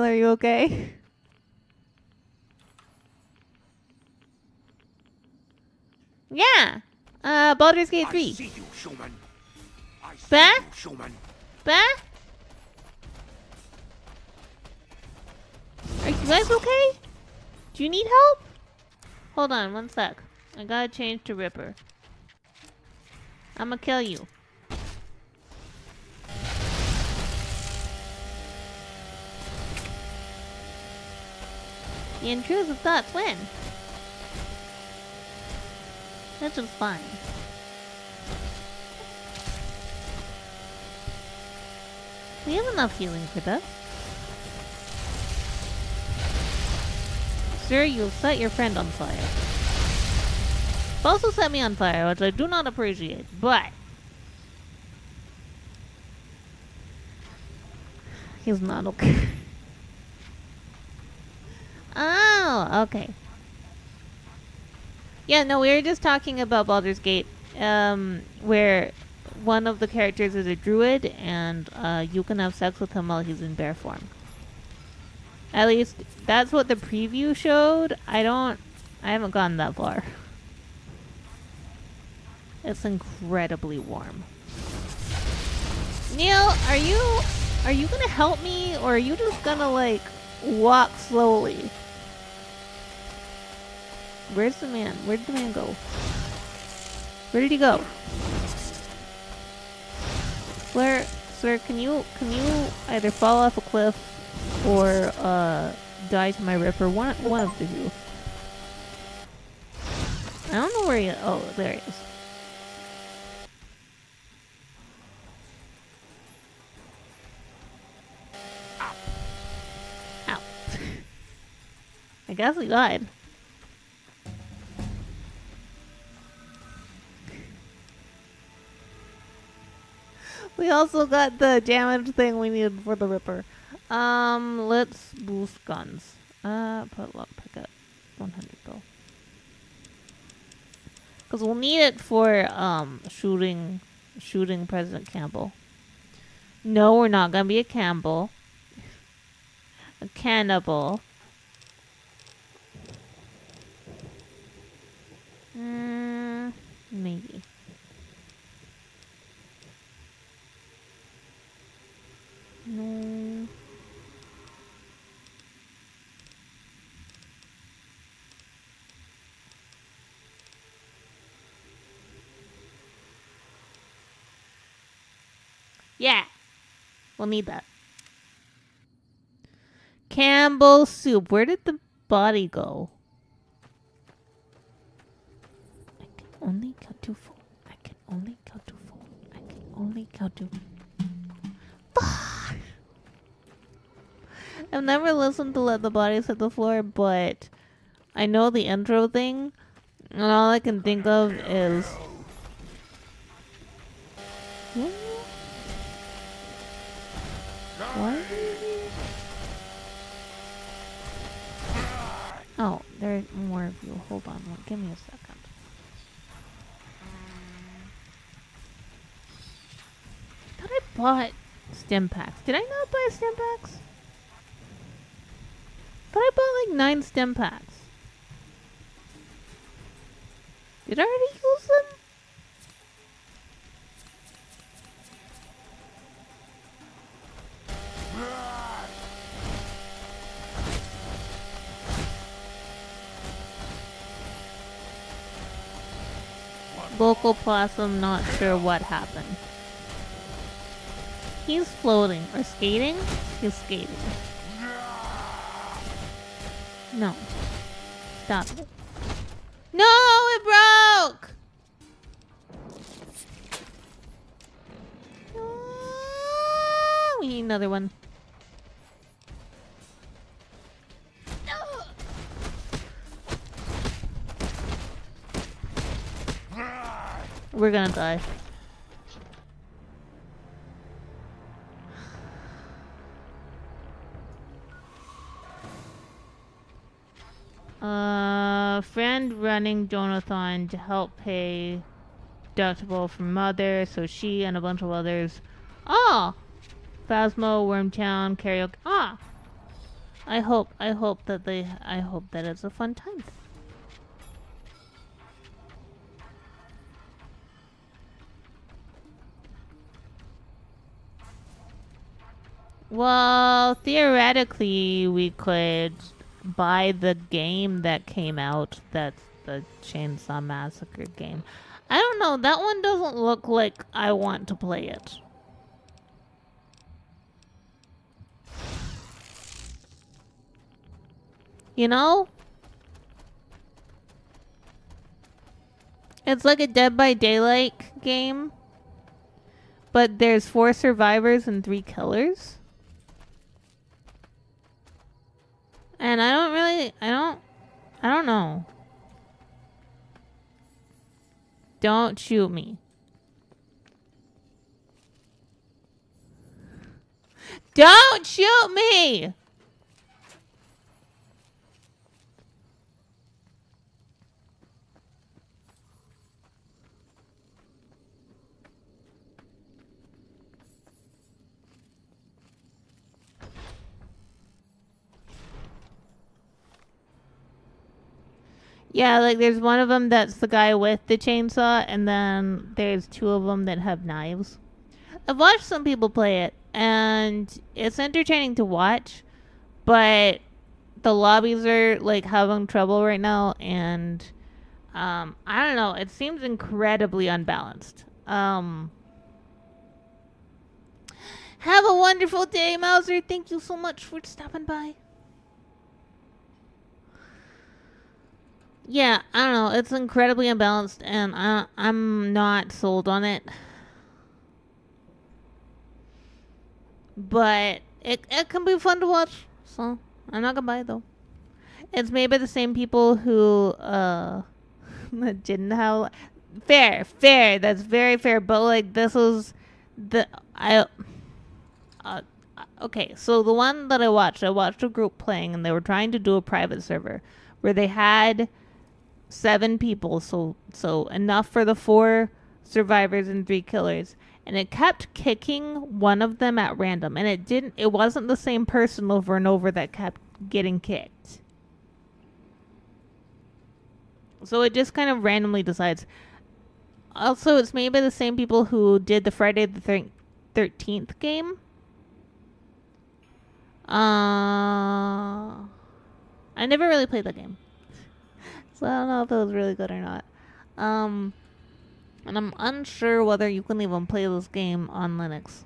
are you okay? Yeah. Baldur's Gate 3. I see you, showman. I see Bah? you, showman. Bah? Are you guys okay? Do you need help? Hold on, one sec. I gotta change to Ripper. I'ma kill you. The intrusive thoughts win. That's just fine. We have enough healing for this. Sir, you've set your friend on fire. You've also set me on fire, which I do not appreciate, but... he's not okay. Oh, okay. Yeah, no, we were just talking about Baldur's Gate, where one of the characters is a druid, and you can have sex with him while he's in bear form. At least, that's what the preview showed. I haven't gotten that far. It's incredibly warm. Neil, are you gonna help me, or are you just gonna, like, walk slowly? Where's the man? Where did the man go? Where did he go? Blair, sir, can you either fall off a cliff or die to my Ripper? One of the two. I don't know where he is. Oh, there he is. Ow. I guess he died. We also got the damage thing we needed for the Ripper. Let's boost guns. Put lockpick at 100 though. Cause we'll need it for shooting President Campbell. No, we're not gonna be a Campbell. A cannibal. Maybe. No. Yeah. We'll need that. Campbell soup. Where did the body go? I can only count to 4. I can only count to 4. I can only count to... I've never listened to Let the Bodies Hit the Floor, but I know the intro thing, and all I can think of is... What? Oh, there are more of you. Hold on, give me a second. I thought I bought stim packs. Did I not buy stim packs? But I bought like 9 stim packs. Did I already use them? Local possum, not sure what happened. He's floating. Or skating? He's skating. No. Stop it. No, it broke! We need another one. We're gonna die. Friend running Jonathon to help pay deductible for mother, so she and a bunch of others. Ah! Phasmo, Wormtown, karaoke. Ah! I hope that it's a fun time. Well, theoretically, we could buy the game that came out. That's the Chainsaw Massacre game. I don't know. That one doesn't look like I want to play it. You know? It's like a Dead by Daylight game. But there's 4 survivors and 3 killers. And I don't know. Don't shoot me. Don't shoot me! Yeah, like there's one of them that's the guy with the chainsaw, and then there's 2 of them that have knives. I've watched some people play it, and it's entertaining to watch, but the lobbies are like having trouble right now, and I don't know, it seems incredibly unbalanced. Have a wonderful day, Mauser. Thank you so much for stopping by. Yeah, I don't know. It's incredibly unbalanced, and I'm not sold on it. But it can be fun to watch, so I'm not gonna buy it, though. It's made by the same people who, didn't have... Fair. That's very fair, but, like, this is... Okay, so the one that I watched a group playing, and they were trying to do a private server where they had 7 people, so enough for the 4 survivors and 3 killers, and it kept kicking one of them at random, and it wasn't the same person over and over that kept getting kicked. So it just kind of randomly decides. Also, it's made by the same people who did the Friday the 13th game. I never really played that game, so I don't know if it was really good or not. And I'm unsure whether you can even play this game on Linux.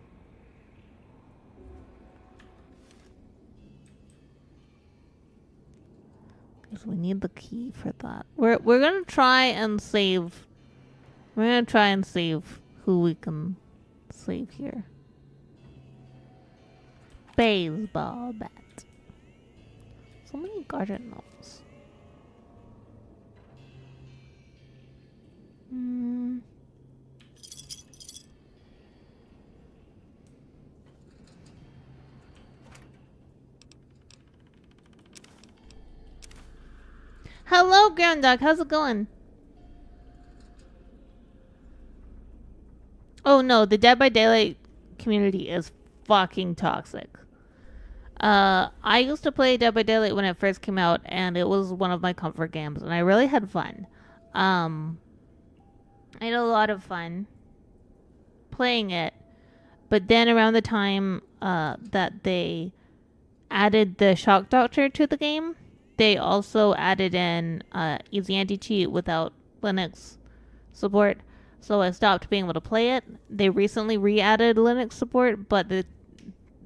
Because we need the key for that. We're gonna try and save. We're gonna try and save who we can save here. Baseball bat. So many garden gnomes. Hello, Ground Dog. How's it going? Oh no, the Dead by Daylight community is fucking toxic. I used to play Dead by Daylight when it first came out, and it was one of my comfort games, and I really had fun. I had a lot of fun playing it, but then around the time that they added the Shock Doctor to the game, they also added in Easy Anti-Cheat without Linux support, so I stopped being able to play it. They recently re-added Linux support, but the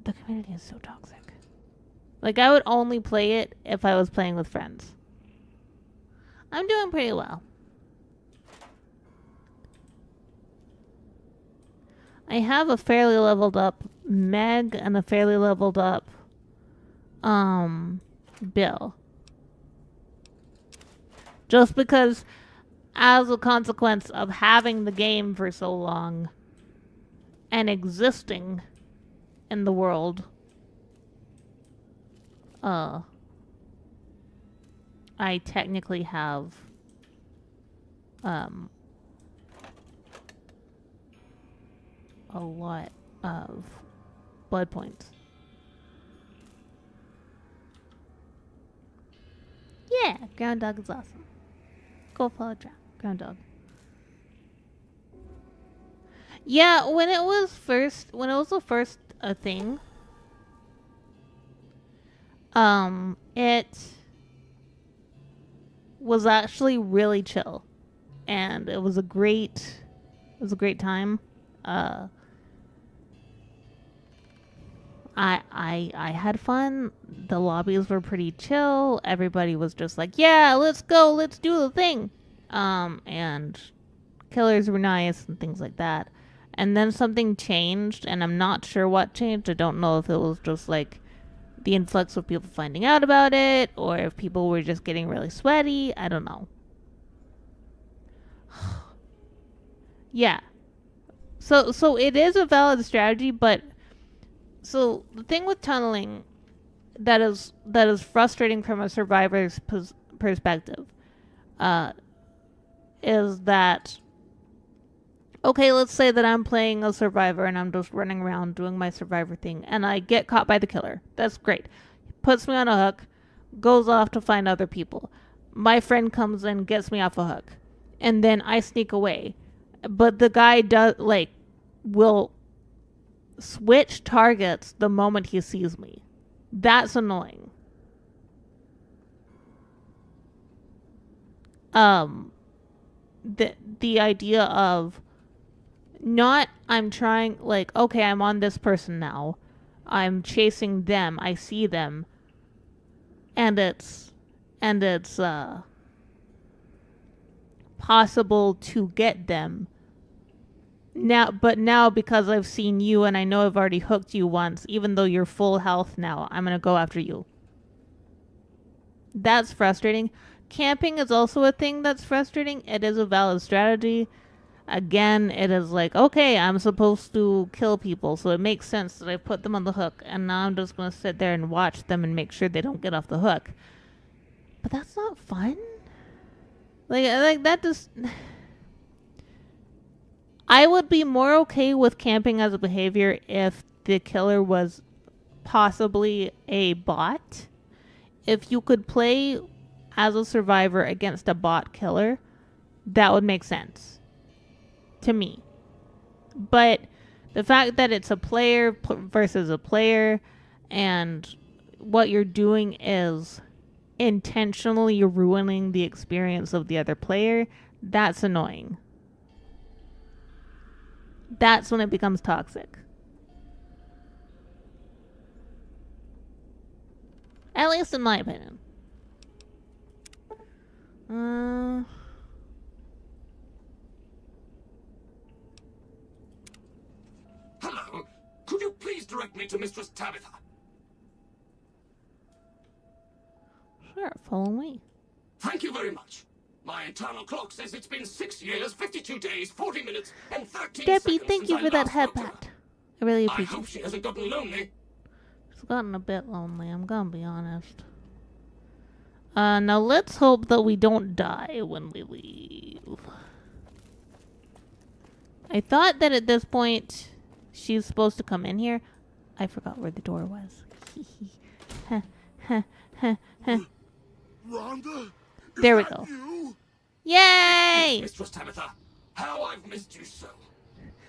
community is so toxic. Like, I would only play it if I was playing with friends. I'm doing pretty well. I have a fairly leveled up Meg and a fairly leveled up Bill. Just because as a consequence of having the game for so long and existing in the world, I technically have a lot of blood points. Yeah, groundhog is awesome. Go follow groundhog. Yeah, when it was the first a thing, it was actually really chill, and it was a great time. I had fun. The lobbies were pretty chill. Everybody was just like, yeah, let's go, let's do the thing. And killers were nice and things like that. And then something changed, and I'm not sure what changed. I don't know if it was just like the influx of people finding out about it, or if people were just getting really sweaty. I don't know. Yeah. So it is a valid strategy, but so the thing with tunneling that is frustrating from a survivor's perspective is that, okay, let's say that I'm playing a survivor and I'm just running around doing my survivor thing, and I get caught by the killer. That's great. Puts me on a hook, goes off to find other people. My friend comes in, gets me off a hook, and then I sneak away. But the guy will switch targets the moment he sees me. That's annoying. The idea of not, I'm trying, like, okay, I'm on this person now. I'm chasing them. I see them. And it's possible to get them. Now because I've seen you and I know I've already hooked you once, even though you're full health now, I'm going to go after you. That's frustrating. Camping is also a thing that's frustrating. It is a valid strategy. Again, it is like, okay, I'm supposed to kill people, so it makes sense that I put them on the hook, and now I'm just going to sit there and watch them and make sure they don't get off the hook. But that's not fun. Like that just... I would be more okay with camping as a behavior if the killer was possibly a bot. If you could play as a survivor against a bot killer, that would make sense to me. But the fact that it's a player versus a player, and what you're doing is intentionally ruining the experience of the other player, that's annoying. That's when it becomes toxic. At least in my opinion. Hello. Could you please direct me to Mistress Tabitha? Sure, follow me. Thank you very much. My internal clock says it's been 6 years, 52 days, 40 minutes, and 13 Debbie, seconds thank since you I for that last head spoke to her. pat. I really I appreciate hope it. she hasn't gotten lonely. It's gotten a bit lonely, I'm gonna be honest. Now let's hope that we don't die when we leave. I thought that at this point she's supposed to come in here. I forgot where the door was. Rhonda? There we go. You? Yay! Mistress Tabitha, how I've missed you so.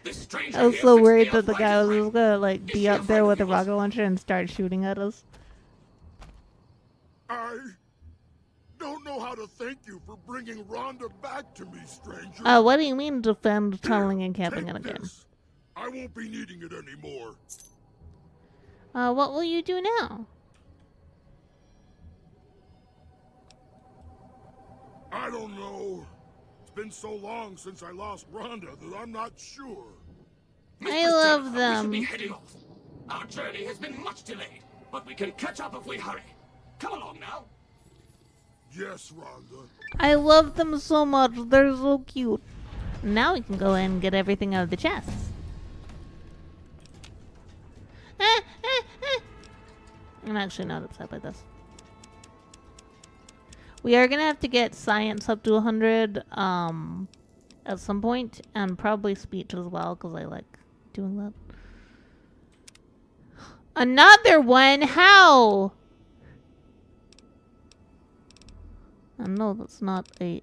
This stranger I was here so fixed me worried up that the right guy as was rain. just gonna like Is be she up a there friend with a of yours? rocket launcher and start shooting at us. I don't know how to thank you for bringing Rhonda back to me, stranger. What do you mean defend Here, tunneling and camping take in a game? this. I won't be needing it anymore. What will you do now? I don't know. It's been so long since I lost Rhonda that I'm not sure. Mistress love Tabitha, them. We should be heading off. Our journey has been much delayed, but we can catch up if we hurry. Come along now. Yes, Rhonda. I love them so much. They're so cute. Now we can go in and get everything out of the chests. I'm actually not upset by this. We are gonna have to get science up to 100 at some point, and probably speech as well, because I like doing that. Another one? How? No, that's not a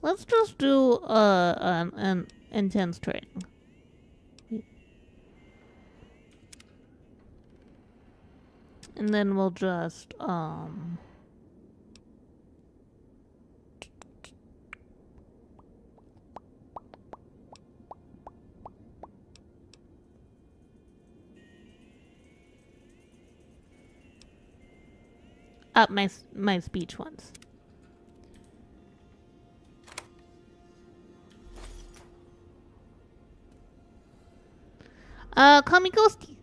let's just do an intense training. And then we'll just up my speech ones. Call me Ghostie.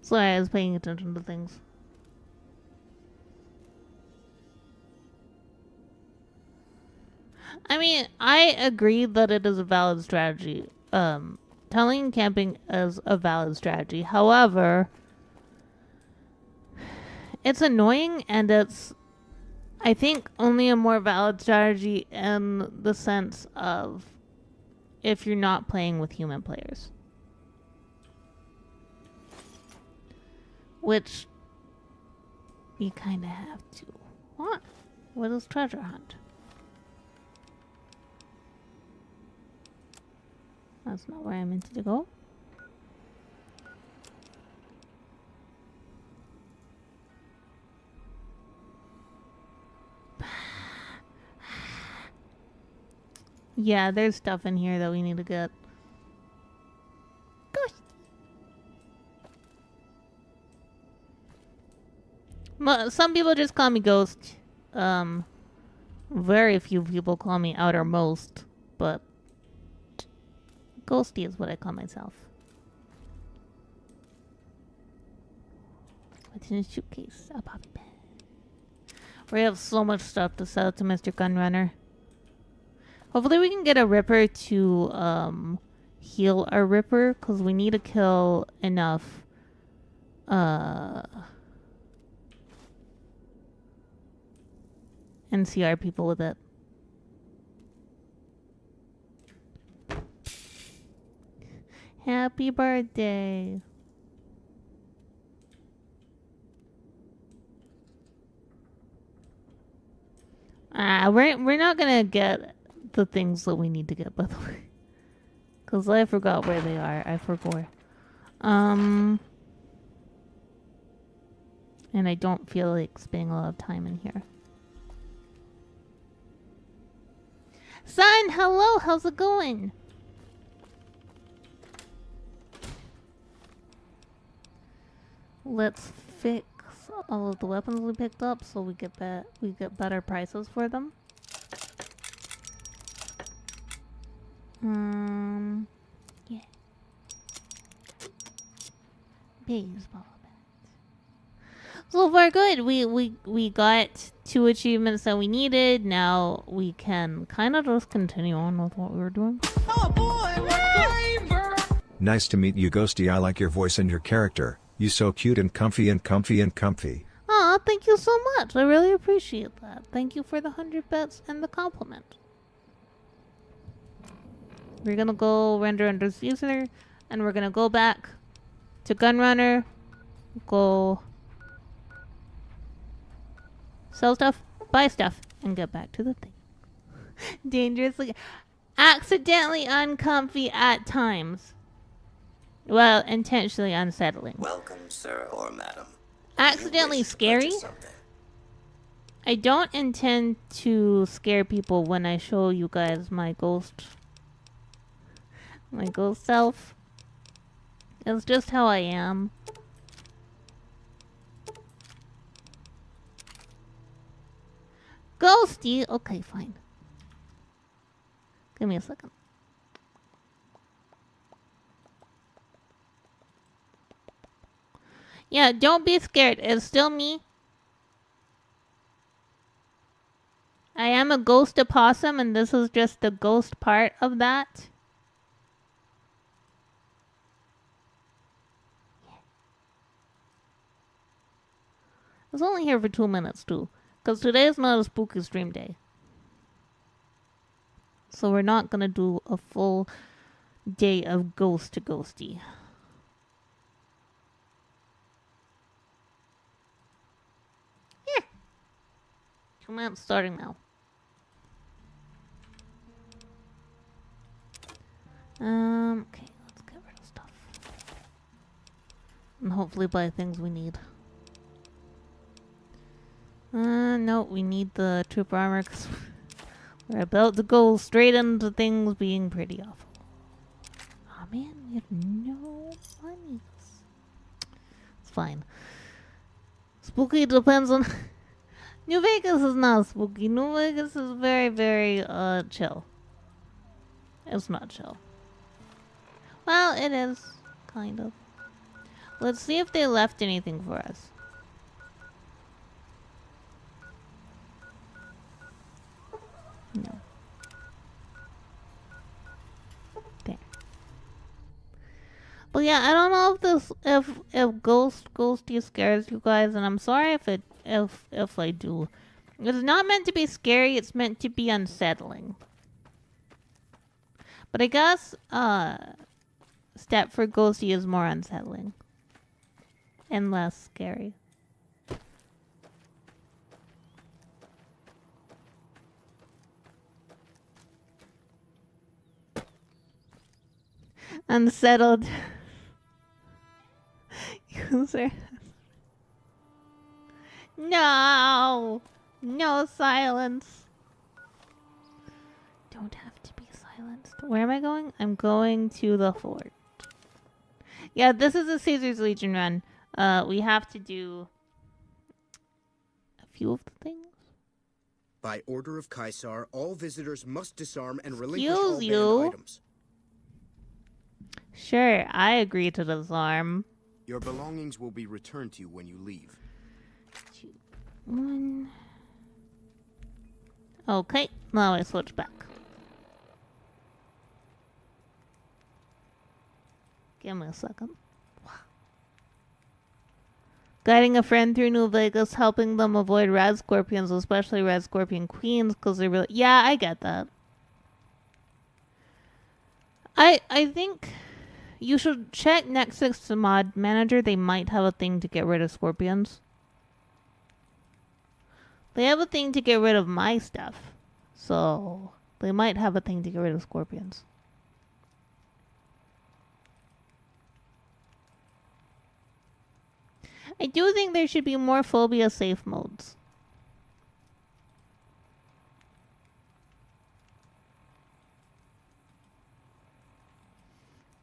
Sorry, I was paying attention to things. I mean, I agree that it is a valid strategy. Telling camping is a valid strategy. However, it's annoying, and it's, I think, only a more valid strategy in the sense of if you're not playing with human players. Which you kind of have to. What? What is treasure hunt? That's not where I meant to go. Yeah, there's stuff in here that we need to get. Some people just call me Ghost. Very few people call me Outermost, but Ghostie is what I call myself. What's in the suitcase? A poppy bag. We have so much stuff to sell to Mr. Gunrunner. Hopefully we can get a Ripper to heal our Ripper, because we need to kill enough NCR people with it. Happy birthday. We're not gonna get the things that we need to get, by the way. Because I forgot where they are. I forgot. And I don't feel like spending a lot of time in here. Son, hello, how's it going? Let's fix all of the weapons we picked up so we get better prices for them. Yeah. Baseball bat. So far good. We got 2 achievements that we needed. Now we can kind of just continue on with what we were doing. Oh boy, what flavor! Nice to meet you, Ghostie. I like your voice and your character. You so cute and comfy and comfy and comfy. Aw, thank you so much. I really appreciate that. Thank you for the 100 bits and the compliment. We're gonna go render under user, and we're gonna go back to Gunrunner, go sell stuff, buy stuff, and get back to the thing. Dangerously, accidentally uncomfy at times. Well, intentionally unsettling. Welcome, sir or madam. Accidentally scary? I don't intend to scare people when I show you guys my ghost self. It's just how I am. Ghostie! Okay, fine. Give me a second. Yeah, don't be scared. It's still me. I am a ghost opossum, and this is just the ghost part of that. I was only here for 2 minutes, too. Because today is not a spooky stream day. So we're not gonna do a full day of ghost to ghosty. Yeah. 2 minutes starting now. Okay, let's get rid of stuff. And hopefully buy things we need. No, we need the trooper armor because we're about to go straight into things being pretty awful. Oh man, we have no money. It's fine. Spooky depends on... New Vegas is not spooky. New Vegas is very, very, chill. It's not chill. Well, it is. Kind of. Let's see if they left anything for us. No. There. But yeah, I don't know if this if Ghostie scares you guys, and I'm sorry if I do. It's not meant to be scary, it's meant to be unsettling. But I guess Stepford Ghostie is more unsettling. And less scary. Unsettled user. No! No silence. Don't have to be silenced. Where am I going? I'm going to the fort. Yeah, this is a Caesar's Legion run. We have to do a few of the things. By order of Caesar, all visitors must disarm and relinquish Excuse all you. banned items. Sure, I agree to disarm. Your belongings will be returned to you when you leave. 2, 1. Okay, now I switch back. Give me a second. Guiding a friend through New Vegas, helping them avoid red scorpions, especially red scorpion queens, because they're really... Yeah, I get that. I think you should check next to Mod Manager. They might have a thing to get rid of scorpions. They have a thing to get rid of my stuff. So, they might have a thing to get rid of scorpions. I do think there should be more phobia safe modes.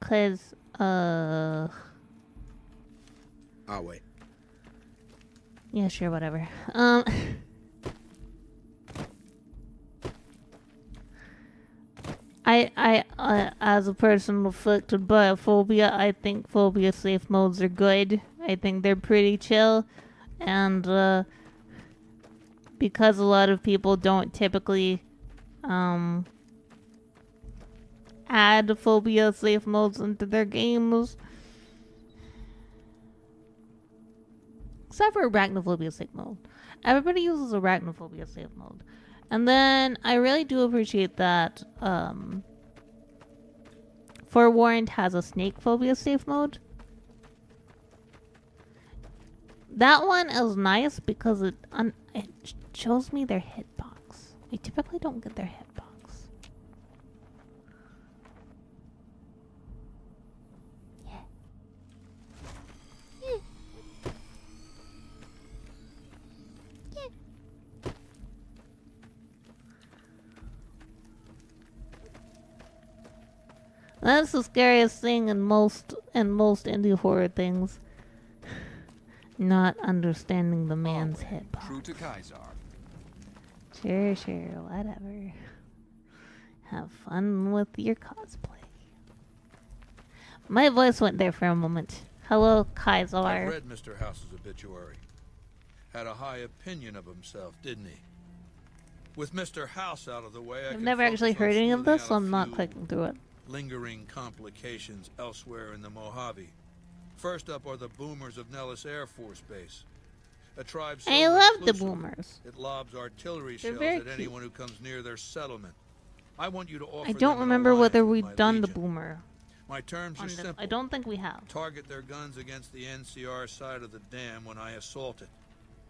Cause, I'll wait. yeah, sure, whatever. I as a person afflicted by a phobia, I think phobia safe modes are good. I think they're pretty chill, and because a lot of people don't typically add phobia safe modes into their games, except for arachnophobia safe mode. Everybody uses arachnophobia safe mode. And then I really do appreciate that Forewarned has a snake phobia safe mode. That one is nice because it shows me their hitbox. I typically don't get their hitbox. Yeah. Yeah. Yeah. That's the scariest thing in most indie horror things. Not understanding the man's hip hop. True to Kaisar. Sure, whatever. Have fun with your cosplay. My voice went there for a moment. Hello, I Kaisar. read Mr. House's obituary. Had a high opinion of himself, didn't he? With Mr. House out of the way, I've never actually heard any of this, so I'm not clicking through it. Lingering complications elsewhere in the Mojave. First up are the boomers of Nellis Air Force Base. A tribe so I love the reclusive, boomers. it lobs artillery They're shells very at cute. anyone who comes near their settlement. I want you to offer I don't them an remember alliance whether with we've my done the legion. boomer My terms on are this. simple. I don't think we have. Target their guns against the NCR side of the dam when I assault it,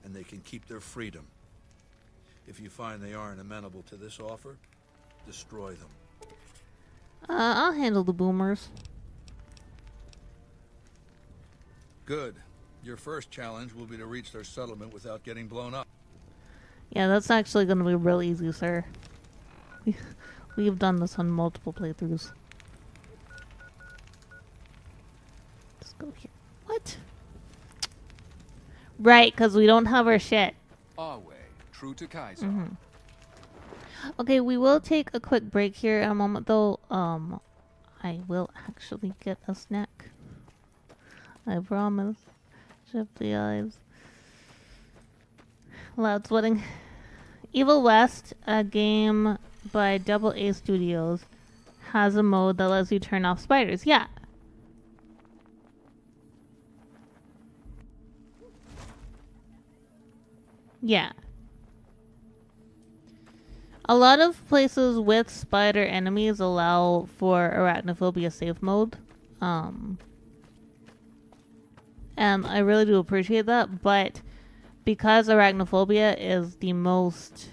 and they can keep their freedom. If you find they aren't amenable to this offer, destroy them. I'll handle the boomers. Good. Your first challenge will be to reach their settlement without getting blown up. Yeah, that's actually going to be real easy, sir. We've done this on multiple playthroughs. Let's go here. What? Right, because we don't have our shit. Our way. True to Kaisar. Okay, we will take a quick break here in a moment, though. I will actually get a snack. I promise. Shift the eyes. Loud sweating. Evil West, a game by AA Studios, has a mode that lets you turn off spiders. Yeah. Yeah. A lot of places with spider enemies allow for arachnophobia safe mode. And I really do appreciate that, but because arachnophobia is the most,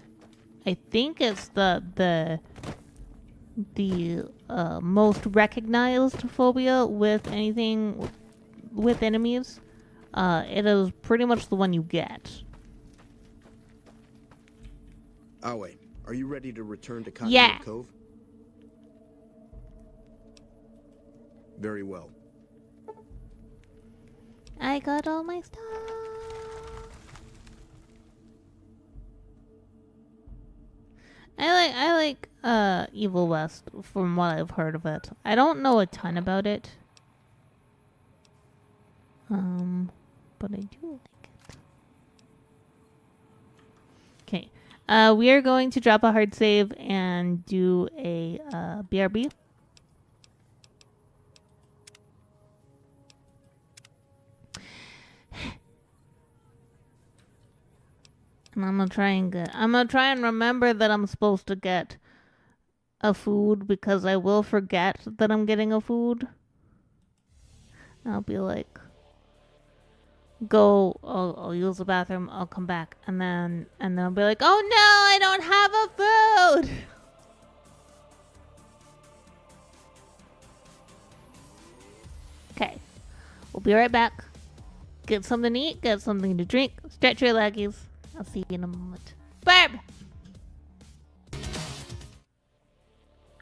I think it's the most recognized phobia with anything with enemies, it is pretty much the one you get. Awe, are you ready to return to Cottonwood Yeah. Cove? Very well. I got all my stuff. I like Evil West from what I've heard of it. I don't know a ton about it. But I do like it. Okay. We are going to drop a hard save and do a BRB. And I'm gonna try and remember that I'm supposed to get a food, because I will forget that I'm getting a food. I'll be like, I'll use the bathroom, I'll come back, and then I'll be like, oh no, I don't have a food! Okay. We'll be right back. Get something to eat, get something to drink, stretch your leggies. I'll see you in a moment. Barb!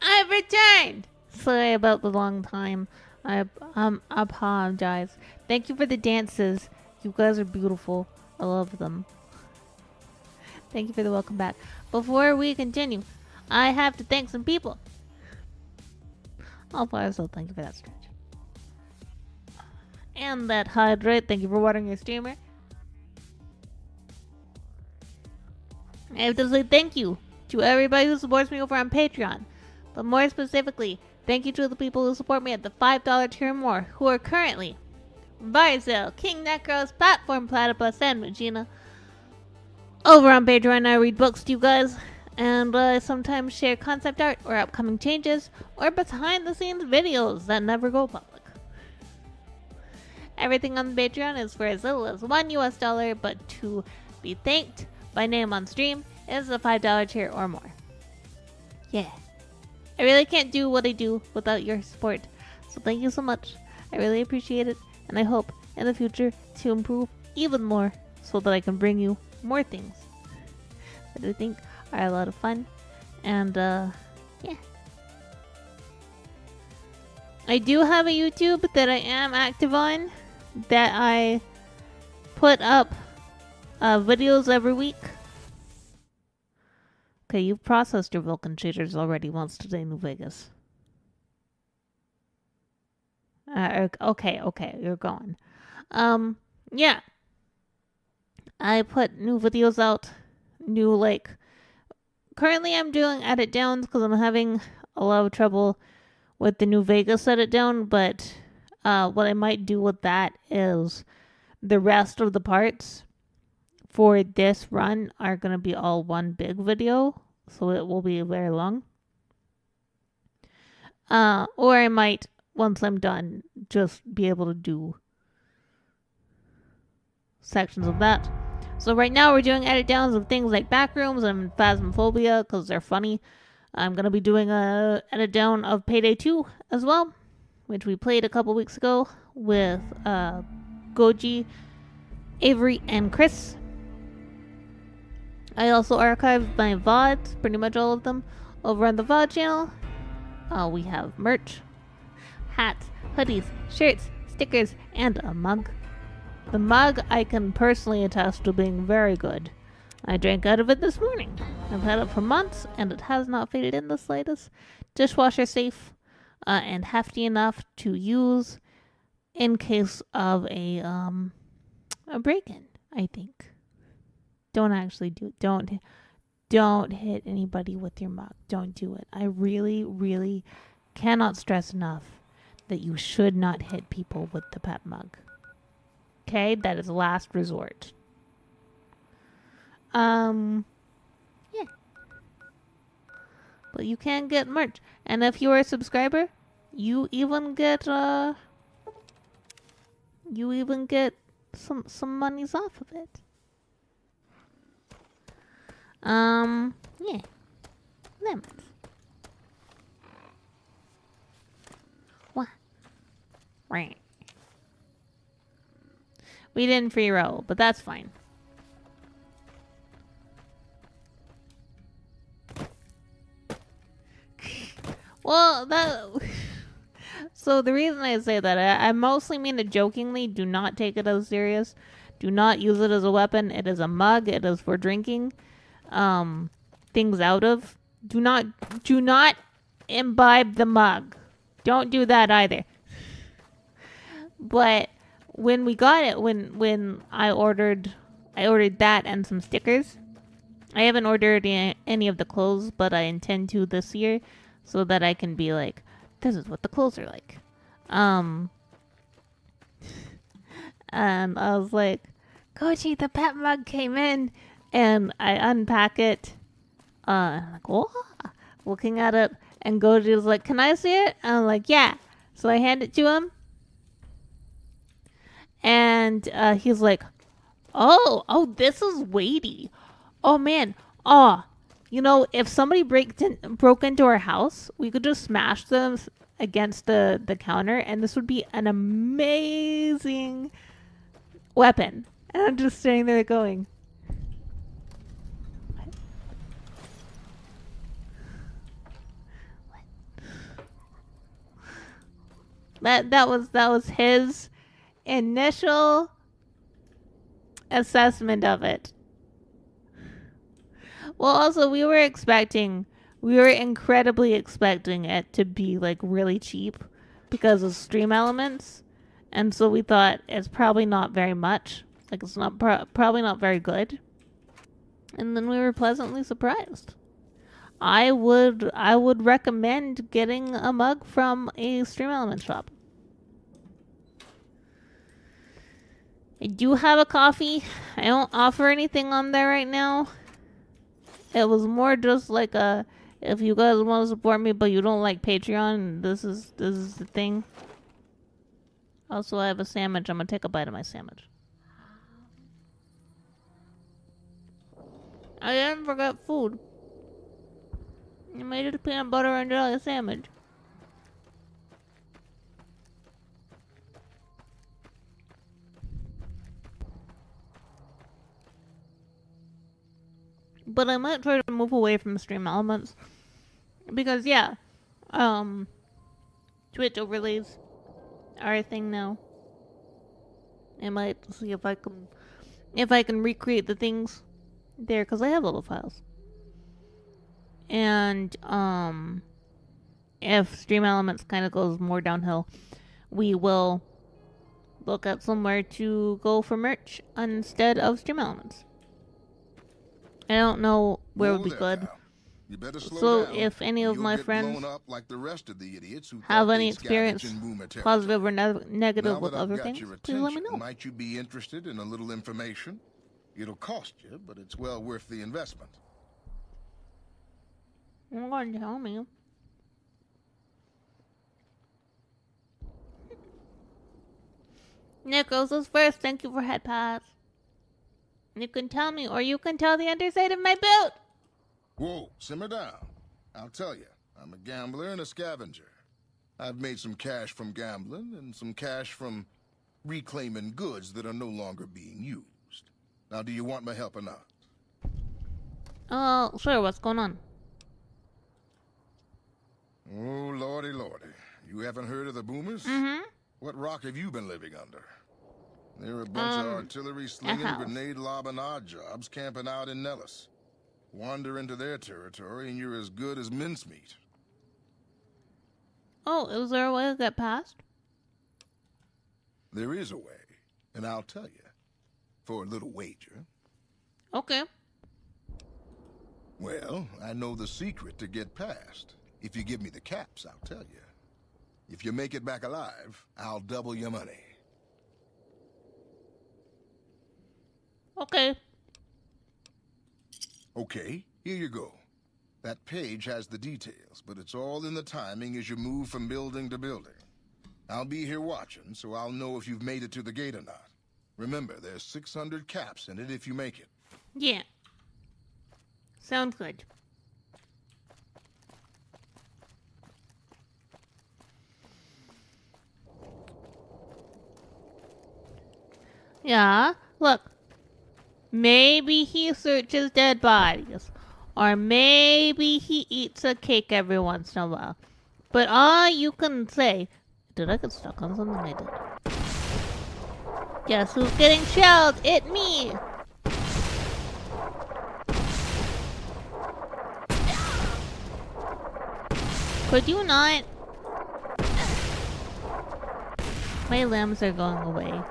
I've returned! Sorry about the long time. I apologize. Thank you for the dances. You guys are beautiful. I love them. Thank you for the welcome back. Before we continue, I have to thank some people. Also, thank you for that stretch. And that hydrate. Thank you for watering your streamer. I have to say thank you to everybody who supports me over on Patreon. But more specifically, thank you to the people who support me at the $5 tier or more, who are currently Barzell, King Necros, Platform Platypus, and Regina. Over on Patreon, I read books to you guys, and I sometimes share concept art or upcoming changes, or behind-the-scenes videos that never go public. Everything on the Patreon is for as little as $1 US, but to be thanked by name on stream is a $5 tier or more. Yeah. I really can't do what I do without your support, so thank you so much. I really appreciate it, and I hope in the future to improve even more so that I can bring you more things that I think are a lot of fun. And, yeah. I do have a YouTube that I am active on, that I put up videos every week. Okay, you've processed your Vulcan shaders already once today, New Vegas. Okay, you're going. Yeah. I put new videos out. Currently I'm doing edit downs because I'm having a lot of trouble with the New Vegas edit down, but what I might do with that is the rest of the parts for this run are going to be all one big video, so it will be very long. Or I might, once I'm done, just be able to do sections of that. So right now we're doing edit downs of things like Backrooms and Phasmophobia because they're funny. I'm going to be doing a edit down of Payday 2 as well, which we played a couple weeks ago with Goji, Avery, and Chris. I also archived my VODs, pretty much all of them, over on the VOD channel. We have merch, hats, hoodies, shirts, stickers, and a mug. The mug I can personally attest to being very good. I drank out of it this morning. I've had it for months, and it has not faded in the slightest. Dishwasher safe, and hefty enough to use in case of a break-in, I think. Don't hit anybody with your mug. Don't do it. I really, really cannot stress enough that you should not hit people with the pet mug. Okay, that is last resort. Yeah. But you can get merch. And if you are a subscriber, you even get some monies off of it. Yeah. Lemons. What? Right. We didn't free roll, but that's fine. Well, so the reason I say that, I mostly mean it jokingly. Do not take it as serious. Do not use it as a weapon. It is a mug. It is for drinking things out of. Do not imbibe the mug. Don't do that either. But when we got it, when I ordered that and some stickers. I haven't ordered any of the clothes, but I intend to this year, so that I can be like, this is what the clothes are like. And I was like, Goji, the pet mug came in, and I unpack it. I'm like, whoa, looking at it, and Goji was like, can I see it? And I'm like, yeah. So I hand it to him. And he's like, oh, this is weighty. Oh, man. Oh, if somebody broke into our house, we could just smash them against the counter, and this would be an amazing weapon. And I'm just sitting there going, what? That was his initial assessment of it. Well, also, we were incredibly expecting it to be like really cheap because of stream elements, and so we thought it's probably not very much. Like, it's not probably not very good. And then we were pleasantly surprised. I would recommend getting a mug from a stream element shop. I do have a coffee. I don't offer anything on there right now. It was more just like if you guys want to support me but you don't like Patreon, this is the thing. Also, I have a sandwich. I'm gonna take a bite of my sandwich. I didn't forget food. I made it a peanut butter and jelly sandwich. But I might try to move away from stream elements. Because, yeah. Twitch overlays are a thing now. I might see if I can recreate the things there, because I have all the files. And if Stream Elements kind of goes more downhill, we will look at somewhere to go for merch instead of Stream Elements. I don't know where would be good. You better slow So down, if any of you'll my get friends blown up like the rest of the idiots who have thought any they'd scavenge experience, in Boomer territory. positive or negative Now with that I've other got things, your please let me attention, know. might you be interested in a little information? It'll cost you, but it's well worth the investment. You're going to tell me. Nichols is first. Thank you for head pass. You can tell me, or you can tell the underside of my boot. Whoa, simmer down. I'll tell you, I'm a gambler and a scavenger. I've made some cash from gambling and some cash from reclaiming goods that are no longer being used. Now, do you want my help or not? Sure, what's going on? Oh, lordy, lordy. You haven't heard of the Boomers? Mm-hmm. What rock have you been living under? They're a bunch of artillery-slinging, grenade-lobbing odd jobs camping out in Nellis. Wander into their territory and you're as good as mincemeat. Oh, is there a way to get past? There is a way, and I'll tell you. For a little wager. Okay. Well, I know the secret to get past. If you give me the caps, I'll tell you. If you make it back alive, I'll double your money. Okay. Okay, here you go. That page has the details, but it's all in the timing as you move from building to building. I'll be here watching, so I'll know if you've made it to the gate or not. Remember, there's 600 caps in it if you make it. Yeah. Sounds good. Yeah, look. Maybe he searches dead bodies. Or maybe he eats a cake every once in a while. But all you can say... Did I get stuck on something? I did. Guess who's getting shelled? It me! Could you not? My limbs are going away.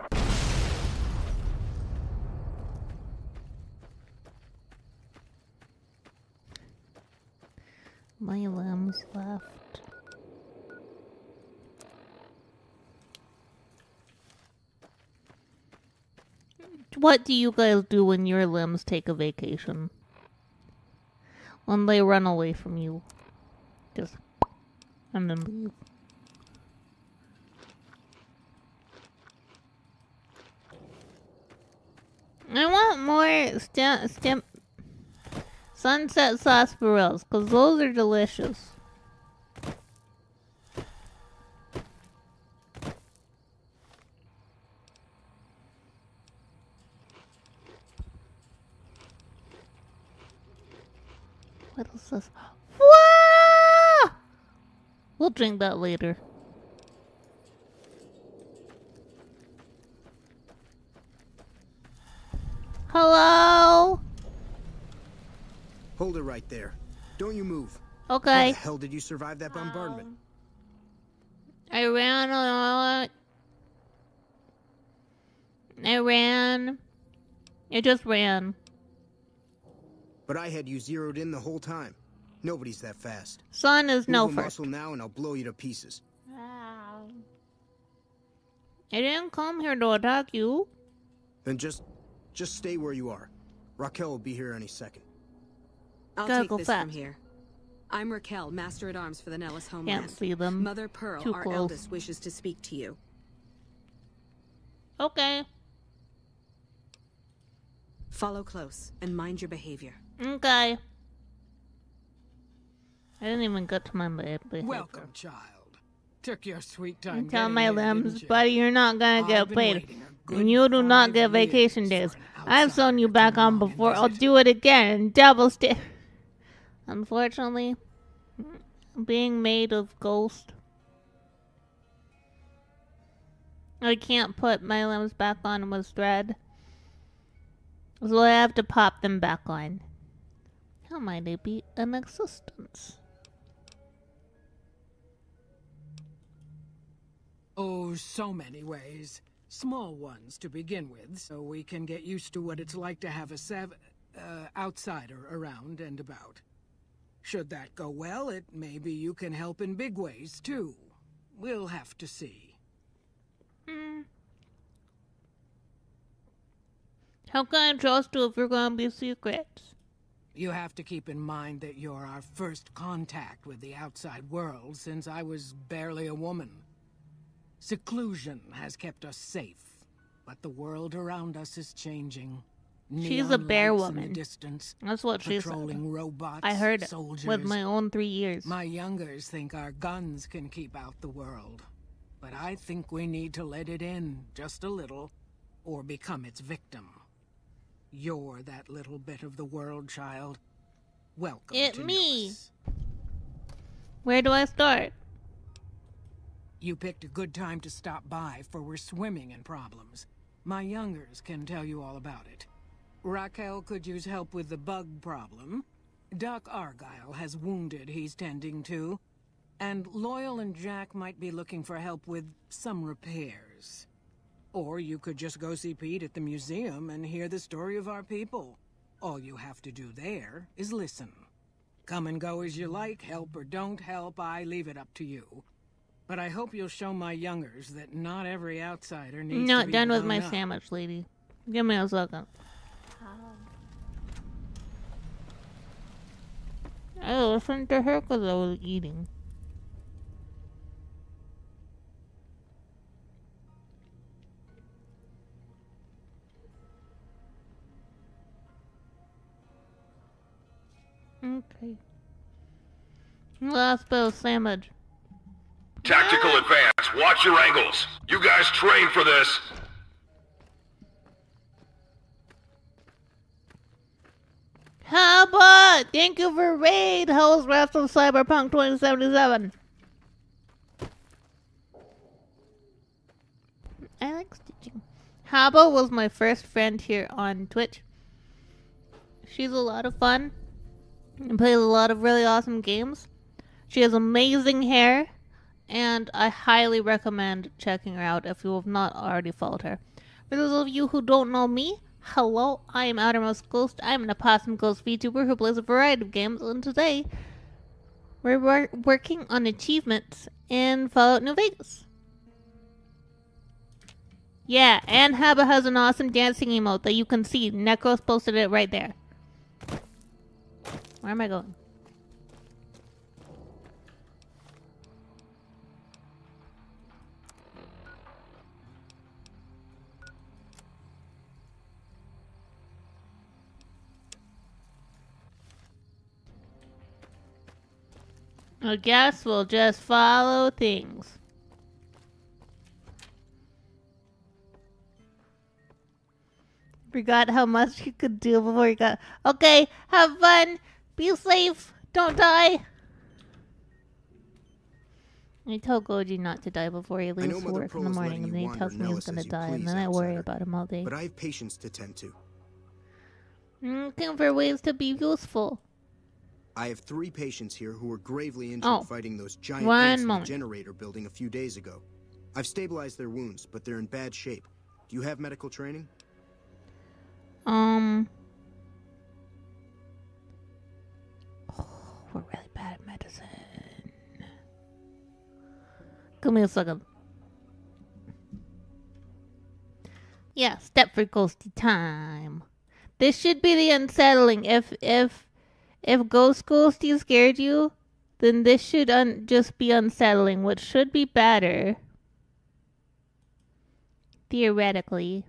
My limbs left. What do you guys do when your limbs take a vacation? When they run away from you? Just and then leave. I want more sunset sarsaparillas, because those are delicious. What is this? Whoa! We'll drink that later. Hello? Hold it right there. Don't you move. Okay. How the hell did you survive that bombardment? I ran a lot. I just ran. But I had you zeroed in the whole time. Nobody's that fast. Sun is no Move a first. muscle now and I'll blow you to pieces. I didn't come here to attack you. Then just stay where you are. Raquel will be here any second. I'll Gotta take go this fast. from here. I'm Raquel, Master at Arms for the Nellis homeland. Can't see them. Mother Pearl, Too our close. eldest, wishes to speak to you. Okay. Follow close and mind your behavior. Okay. I didn't even get to my behavior. Welcome, child. Took your sweet time. Tell getting my here, limbs, didn't you? buddy, you're not gonna get I've been paid. waiting a good And you do not 5 get vacation years days. for an I've sewn you outsider back to on come and before. I'll visit. do it again and double stick. Unfortunately, being made of ghost I can't put my limbs back on with thread. So I have to pop them back on. How might it be an existence? Oh, so many ways. Small ones to begin with, so we can get used to what it's like to have a outsider around and about. Should that go well, maybe you can help in big ways, too. We'll have to see. How can I trust you if you're gonna be secrets? You have to keep in mind that you're our first contact with the outside world since I was barely a woman. Seclusion has kept us safe, but the world around us is changing. She's a bear woman. In the distance, that's what she said. Patrolling robots, I heard it soldiers. with my own 3 ears. My youngers think our guns can keep out the world, but I think we need to let it in just a little, or become its victim. You're that little bit of the world, child. Welcome to me. Nelis. Where do I start? You picked a good time to stop by, for we're swimming in problems. My youngers can tell you all about it. Raquel could use help with the bug problem. Doc Argyle has wounded he's tending to. And Loyal and Jack might be looking for help with some repairs. Or you could just go see Pete at the museum and hear the story of our people. All you have to do there is listen. Come and go as you like, help or don't help, I leave it up to you. But I hope you'll show my youngers that not every outsider needs to be Not done with my blown up. sandwich, lady. Give me a second. I listened to her because I was eating. Okay. Last bit of sandwich. Tactical advance. Watch your angles. You guys train for this. Haba! Thank you for raid, host rest of Cyberpunk 2077. I like stitching. Haba was my first friend here on Twitch. She's a lot of fun and plays a lot of really awesome games. She has amazing hair, and I highly recommend checking her out if you have not already followed her. For those of you who don't know me, hello, I am Outermost Ghost. I'm an opossum ghost VTuber who plays a variety of games, and today we're working on achievements in Fallout New Vegas. Yeah, and Haba has an awesome dancing emote that you can see. Necros posted it right there. Where am I going? I guess we'll just follow things. Forgot how much you could do before you got... Okay, have fun. Be safe. Don't die. I tell Goji not to die before he leaves for work in the morning, and then he tells me he's gonna die, and then I worry about him all day. But I have patients to tend to. I'm looking for ways to be useful. I have 3 patients here who were gravely injured fighting those giant ants in the generator building a few days ago. I've stabilized their wounds, but they're in bad shape. Do you have medical training? We're really bad at medicine. Give me a second. Yeah, step for ghosty time. This should be the unsettling. If Ghostie scared you, then this should just be unsettling, which should be better. Theoretically.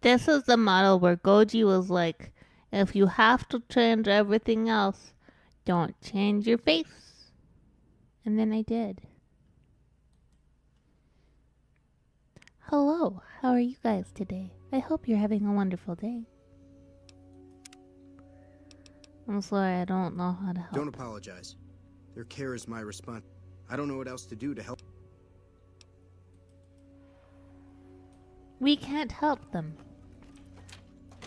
This is the model where Goji was like, if you have to change everything else, Don't change your face. And then I did. Hello, how are you guys today? I hope you're having a wonderful day. I'm sorry, I don't know how to help. Don't apologize. Their care is my response. I don't know what else to do to help. We can't help them.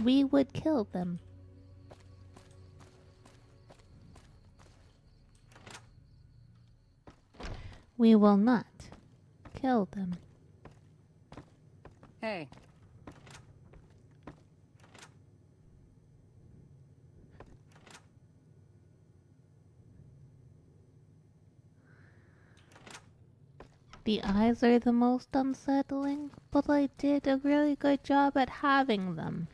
We would kill them. We will not kill them. Hey. The eyes are the most unsettling, but I did a really good job at having them.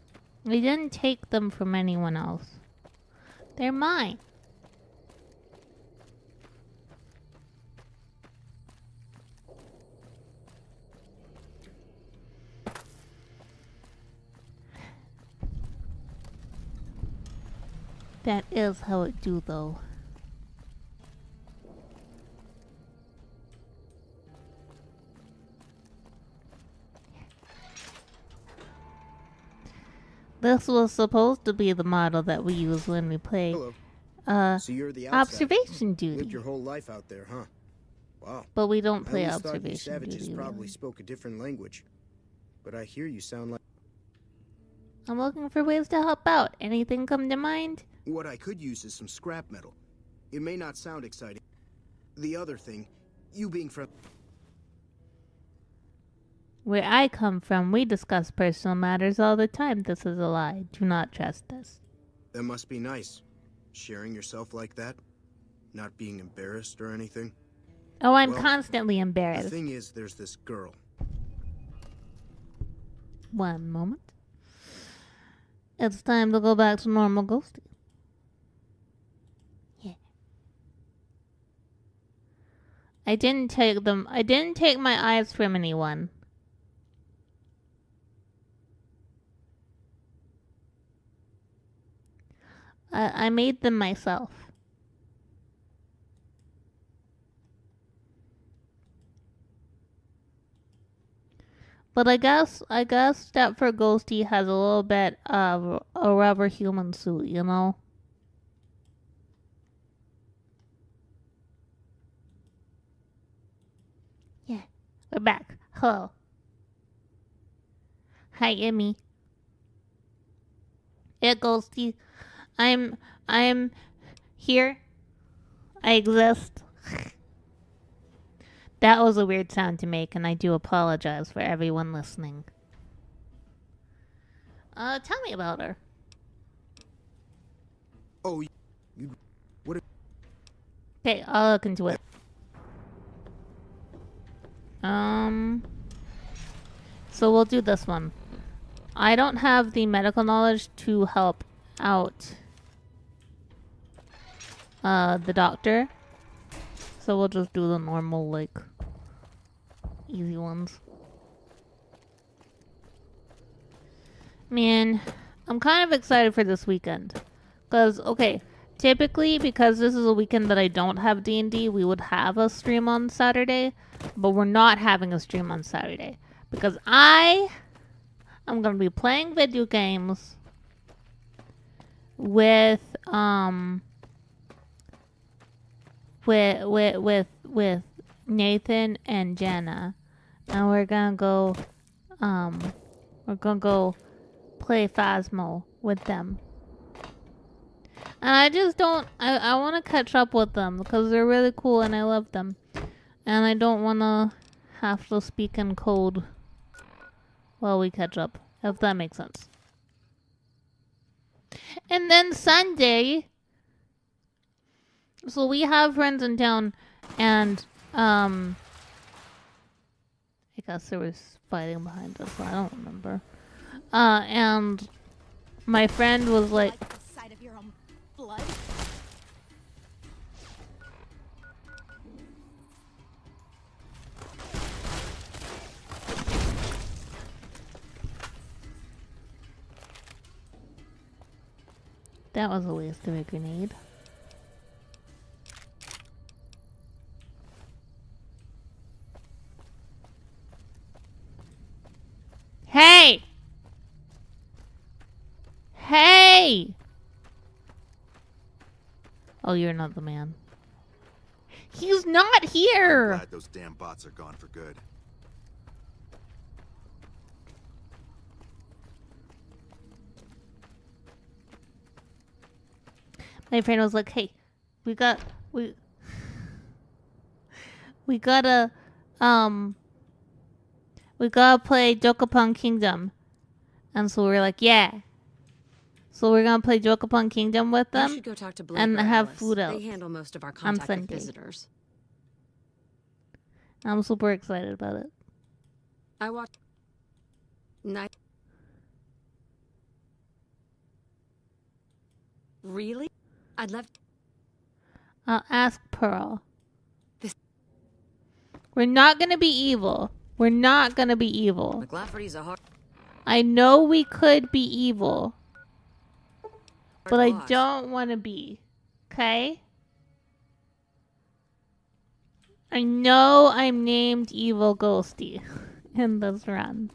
I didn't take them from anyone else. They're mine. That is how it do, though. This was supposed to be the model that we use when we play. Hello. So you're the outsider. Observation duty. Lived your whole life out there, huh? Wow. But we don't play I always thought you observation savages duty. probably Really. spoke a different language. But I hear you sound like... I'm looking for ways to help out. Anything come to mind? What I could use is some scrap metal. It may not sound exciting. The other thing, you being from... Where I come from, we discuss personal matters all the time. This is a lie. Do not trust us. That must be nice. Sharing yourself like that. Not being embarrassed or anything. Oh, I'm Well, constantly The embarrassed. thing is, there's this girl. One moment. It's time to go back to normal Ghostie. Yeah. I didn't take my eyes from anyone. I made them myself. But I guess that for Ghostie has a little bit of a rubber human suit, you know? Yeah, we're back. Hello. Hi, Emmy. Yeah, Ghostie. I'm here. I exist. That was a weird sound to make, and I do apologize for everyone listening. Tell me about her. Oh, you... What... Okay, I'll look into it. So we'll do this one. I don't have the medical knowledge to help out the doctor. So we'll just do the normal, like, easy ones. Man, I'm kind of excited for this weekend. Because, okay, typically, because this is a weekend that I don't have D&D, we would have a stream on Saturday. But we're not having a stream on Saturday. Because I'm going to be playing video games with Nathan and Jenna, and we're gonna go play Phasmo with them. And I just don't, I want to catch up with them because they're really cool and I love them, and I don't want to have to speak in code while we catch up, if that makes sense. And then Sunday, so we have friends in town, and I guess there was fighting behind us, I don't remember. And my friend was like, the sight of your own blood? that was a waste of a grenade. Hey! Hey! Oh, you're not the man. He's not here! I'm glad those damn bots are gone for good. My friend was like, hey, we gotta, we gotta play Dokapon Kingdom. And so we're like, yeah. So we're gonna play Dokapon Kingdom with them. You should go talk to Blake and or have Alice. food out. They handle most of our contact with visitors. I'm super excited about it. I watched. Night. Really? I'd love. I'll ask Pearl. We're not gonna be evil. We're not gonna be evil. McLafferty's a hard. I know we could be evil, but I don't want to be. Okay? I know I'm named Evil Ghostie in this run,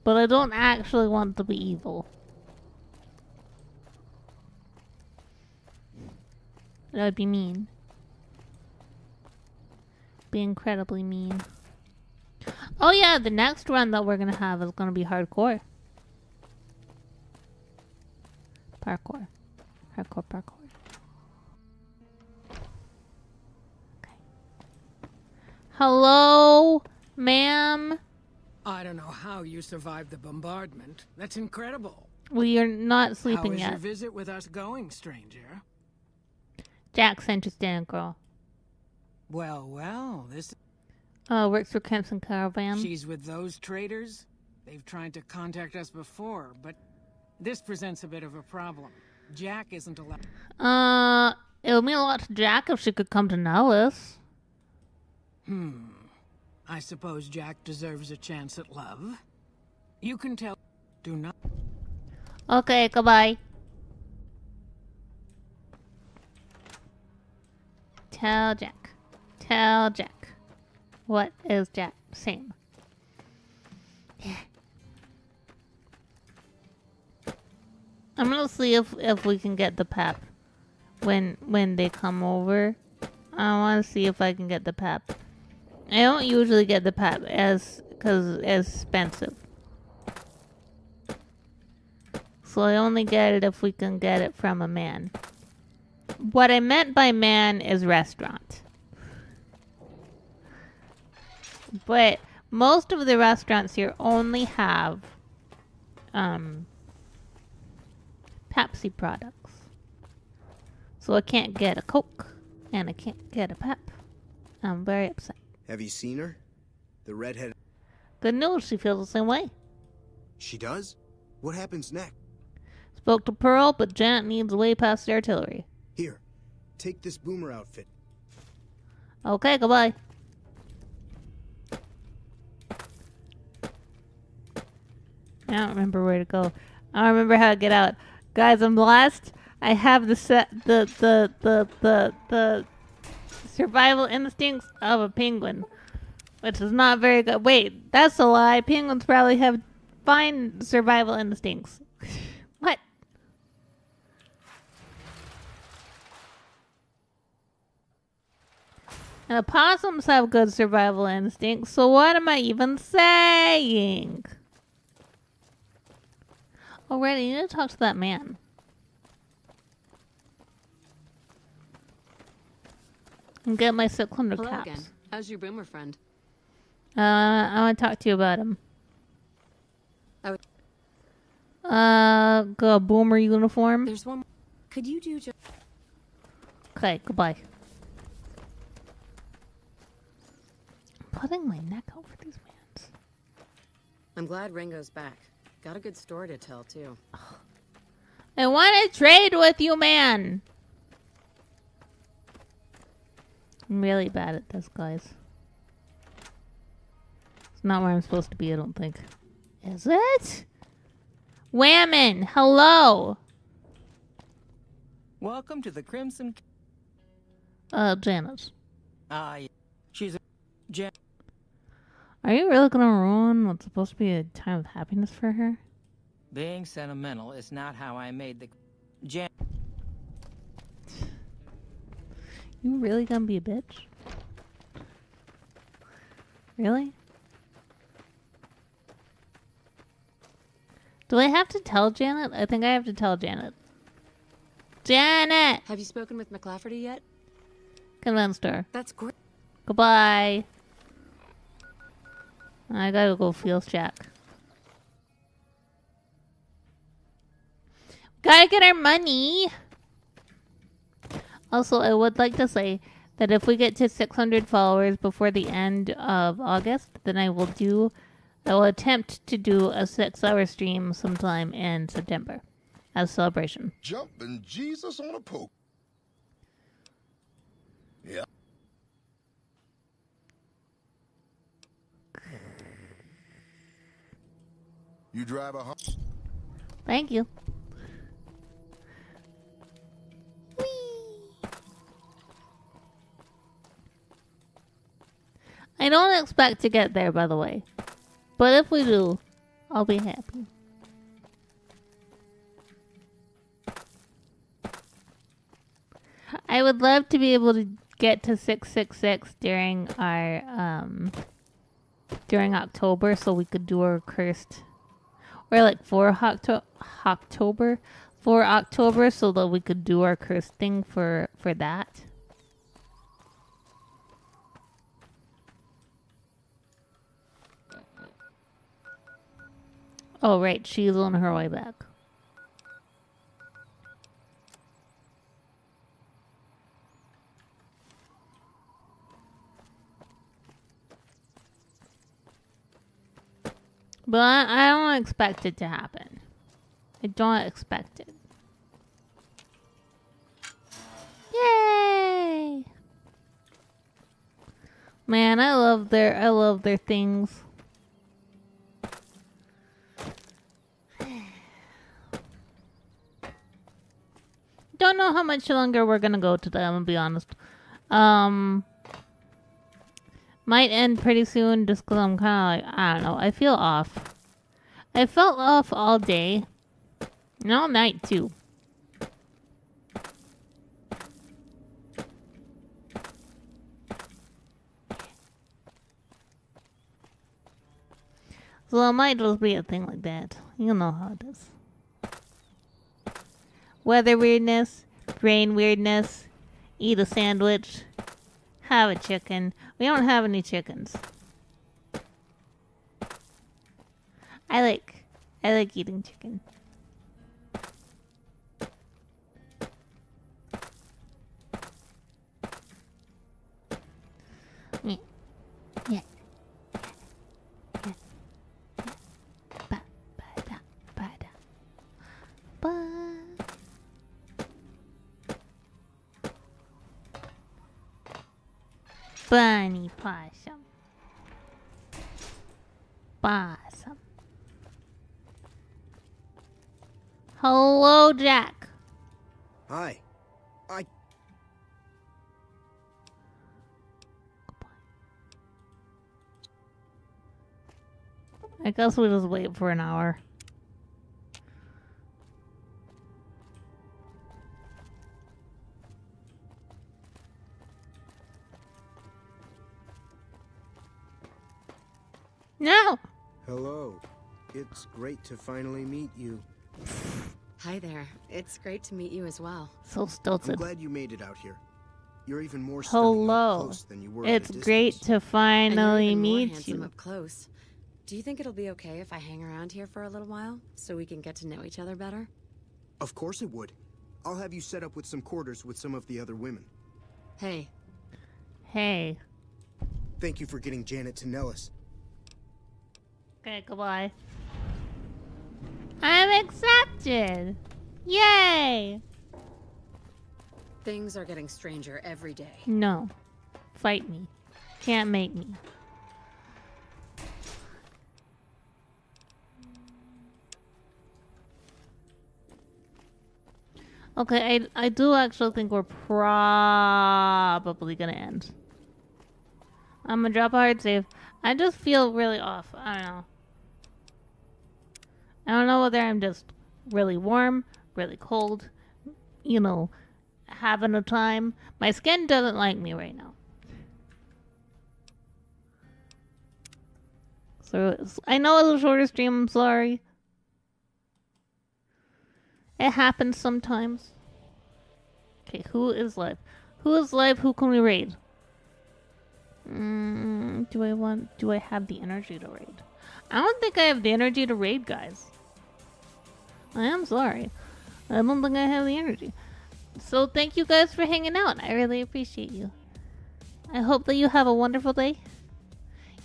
but I don't actually want to be evil. That would be mean. Be incredibly mean. Oh yeah, the next run that we're gonna have is gonna be hardcore. Parkour. Hardcore parkour. Okay. Hello, ma'am? I don't know how you survived the bombardment. That's incredible. We are not sleeping yet. yet. How is your visit with us going, stranger? Jack's interesting, girl. Well, this... works for Crimson Caravan. She's with those traders? They've tried to contact us before, but this presents a bit of a problem. Jack isn't allowed... It would mean a lot to Jack if she could come to Nellis. I suppose Jack deserves a chance at love. You can tell... Do not... Okay, goodbye. Tell Jack. Tell Jack. What is Jack saying? I'm gonna see if we can get the pep when they come over. I want to see if I can get the pep. I don't usually get the pep because it's expensive. So I only get it if we can get it from a man. What I meant by man is restaurant. But most of the restaurants here only have Pepsi products. So I can't get a Coke and I can't get a Pep. I'm very upset. Have you seen her? The redhead... Good news, she feels the same way. She does? What happens next? Spoke to Pearl, but Janet needs way past the artillery. Here, take this boomer outfit. Okay, goodbye. I don't remember where to go. I don't remember how to get out. Guys, I'm lost. I have the survival instincts of a penguin, which is not very good. Wait, that's a lie. Penguins probably have fine survival instincts. What? And opossums have good survival instincts, so what am I even saying? Already, you need to talk to that man. And get my cylinder Hello caps. again. How's your boomer friend? I want to talk to you about him. Got a boomer uniform. There's one. Could you do just... Okay, goodbye. I'm putting my neck over these mans. I'm glad Ringo's back. Got a good story to tell, too. I want to trade with you, man! I'm really bad at this, guys. It's not where I'm supposed to be, I don't think. Is it? Whammon! Hello! Welcome to the Crimson... Janet. She's a... Are you really gonna ruin what's supposed to be a time of happiness for her? Being sentimental is not how I made the jam. You really gonna be a bitch? Really? Do I have to tell Janet? I think I have to tell Janet. Janet! Have you spoken with McLafferty yet? Convinced her. That's great. Goodbye. I gotta go field check. Gotta get our money. Also, I would like to say that if we get to 600 followers before the end of August, then I will attempt to do a 6-hour stream sometime in September as a celebration. Jumping Jesus on a poke. Yeah. You drive a Thank you. Whee! I don't expect to get there, by the way. But if we do, I'll be happy. I would love to be able to get to 666 during our during October, so we could do our cursed, or like for October, so that we could do our cursed thing for that. Oh right, she's on her way back. But I don't expect it to happen. I don't expect it. Yay! Man, I love their things. Don't know how much longer we're gonna go to them, to be honest. Might end pretty soon just because I'm kind of like, I don't know. I feel off. I felt off all day. And all night, too. So it might just be a thing like that. You know how it is. Weather weirdness. Brain weirdness. Eat a sandwich. Have a chicken. We don't have any chickens. I like eating chicken. Yeah. Yeah. Yeah. Ba ba da ba da. Ba. Bunny possum. Possum. Hello, Jack. Hi. I guess we'll just wait for an hour. No! Hello. It's great to finally meet you. Hi there. It's great to meet you as well. So stilted. I'm glad you made it out here. You're even more stunning up close than you were at a It's distance. great to finally more meet handsome you. up close. Do you think it'll be okay if I hang around here for a little while so we can get to know each other better? Of course it would. I'll have you set up with some quarters with some of the other women. Hey. Hey. Thank you for getting Janet to Nellis. Okay, goodbye. I'm accepted! Yay! Things are getting stranger every day. No. Fight me. Can't make me. Okay, I do actually think we're probably gonna end. I'm gonna drop a hard save. I just feel really off. I don't know. I don't know whether I'm just really warm, really cold, you know, having a time. My skin doesn't like me right now. So I know it's a shorter stream, I'm sorry. It happens sometimes. Okay, who is live? Who is live? Who can we raid? Do I have the energy to raid? I don't think I have the energy to raid, guys. I am sorry. I don't think I have the energy. So thank you guys for hanging out. I really appreciate you. I hope that you have a wonderful day.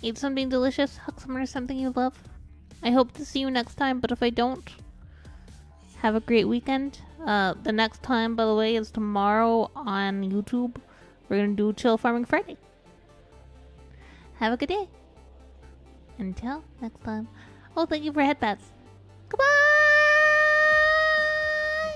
Eat something delicious. Hug someone or something you love. I hope to see you next time, but if I don't, have a great weekend. The next time, by the way, is tomorrow on YouTube. We're going to do Chill Farming Friday. Have a good day. Until next time. Oh, thank you for headbats. Goodbye!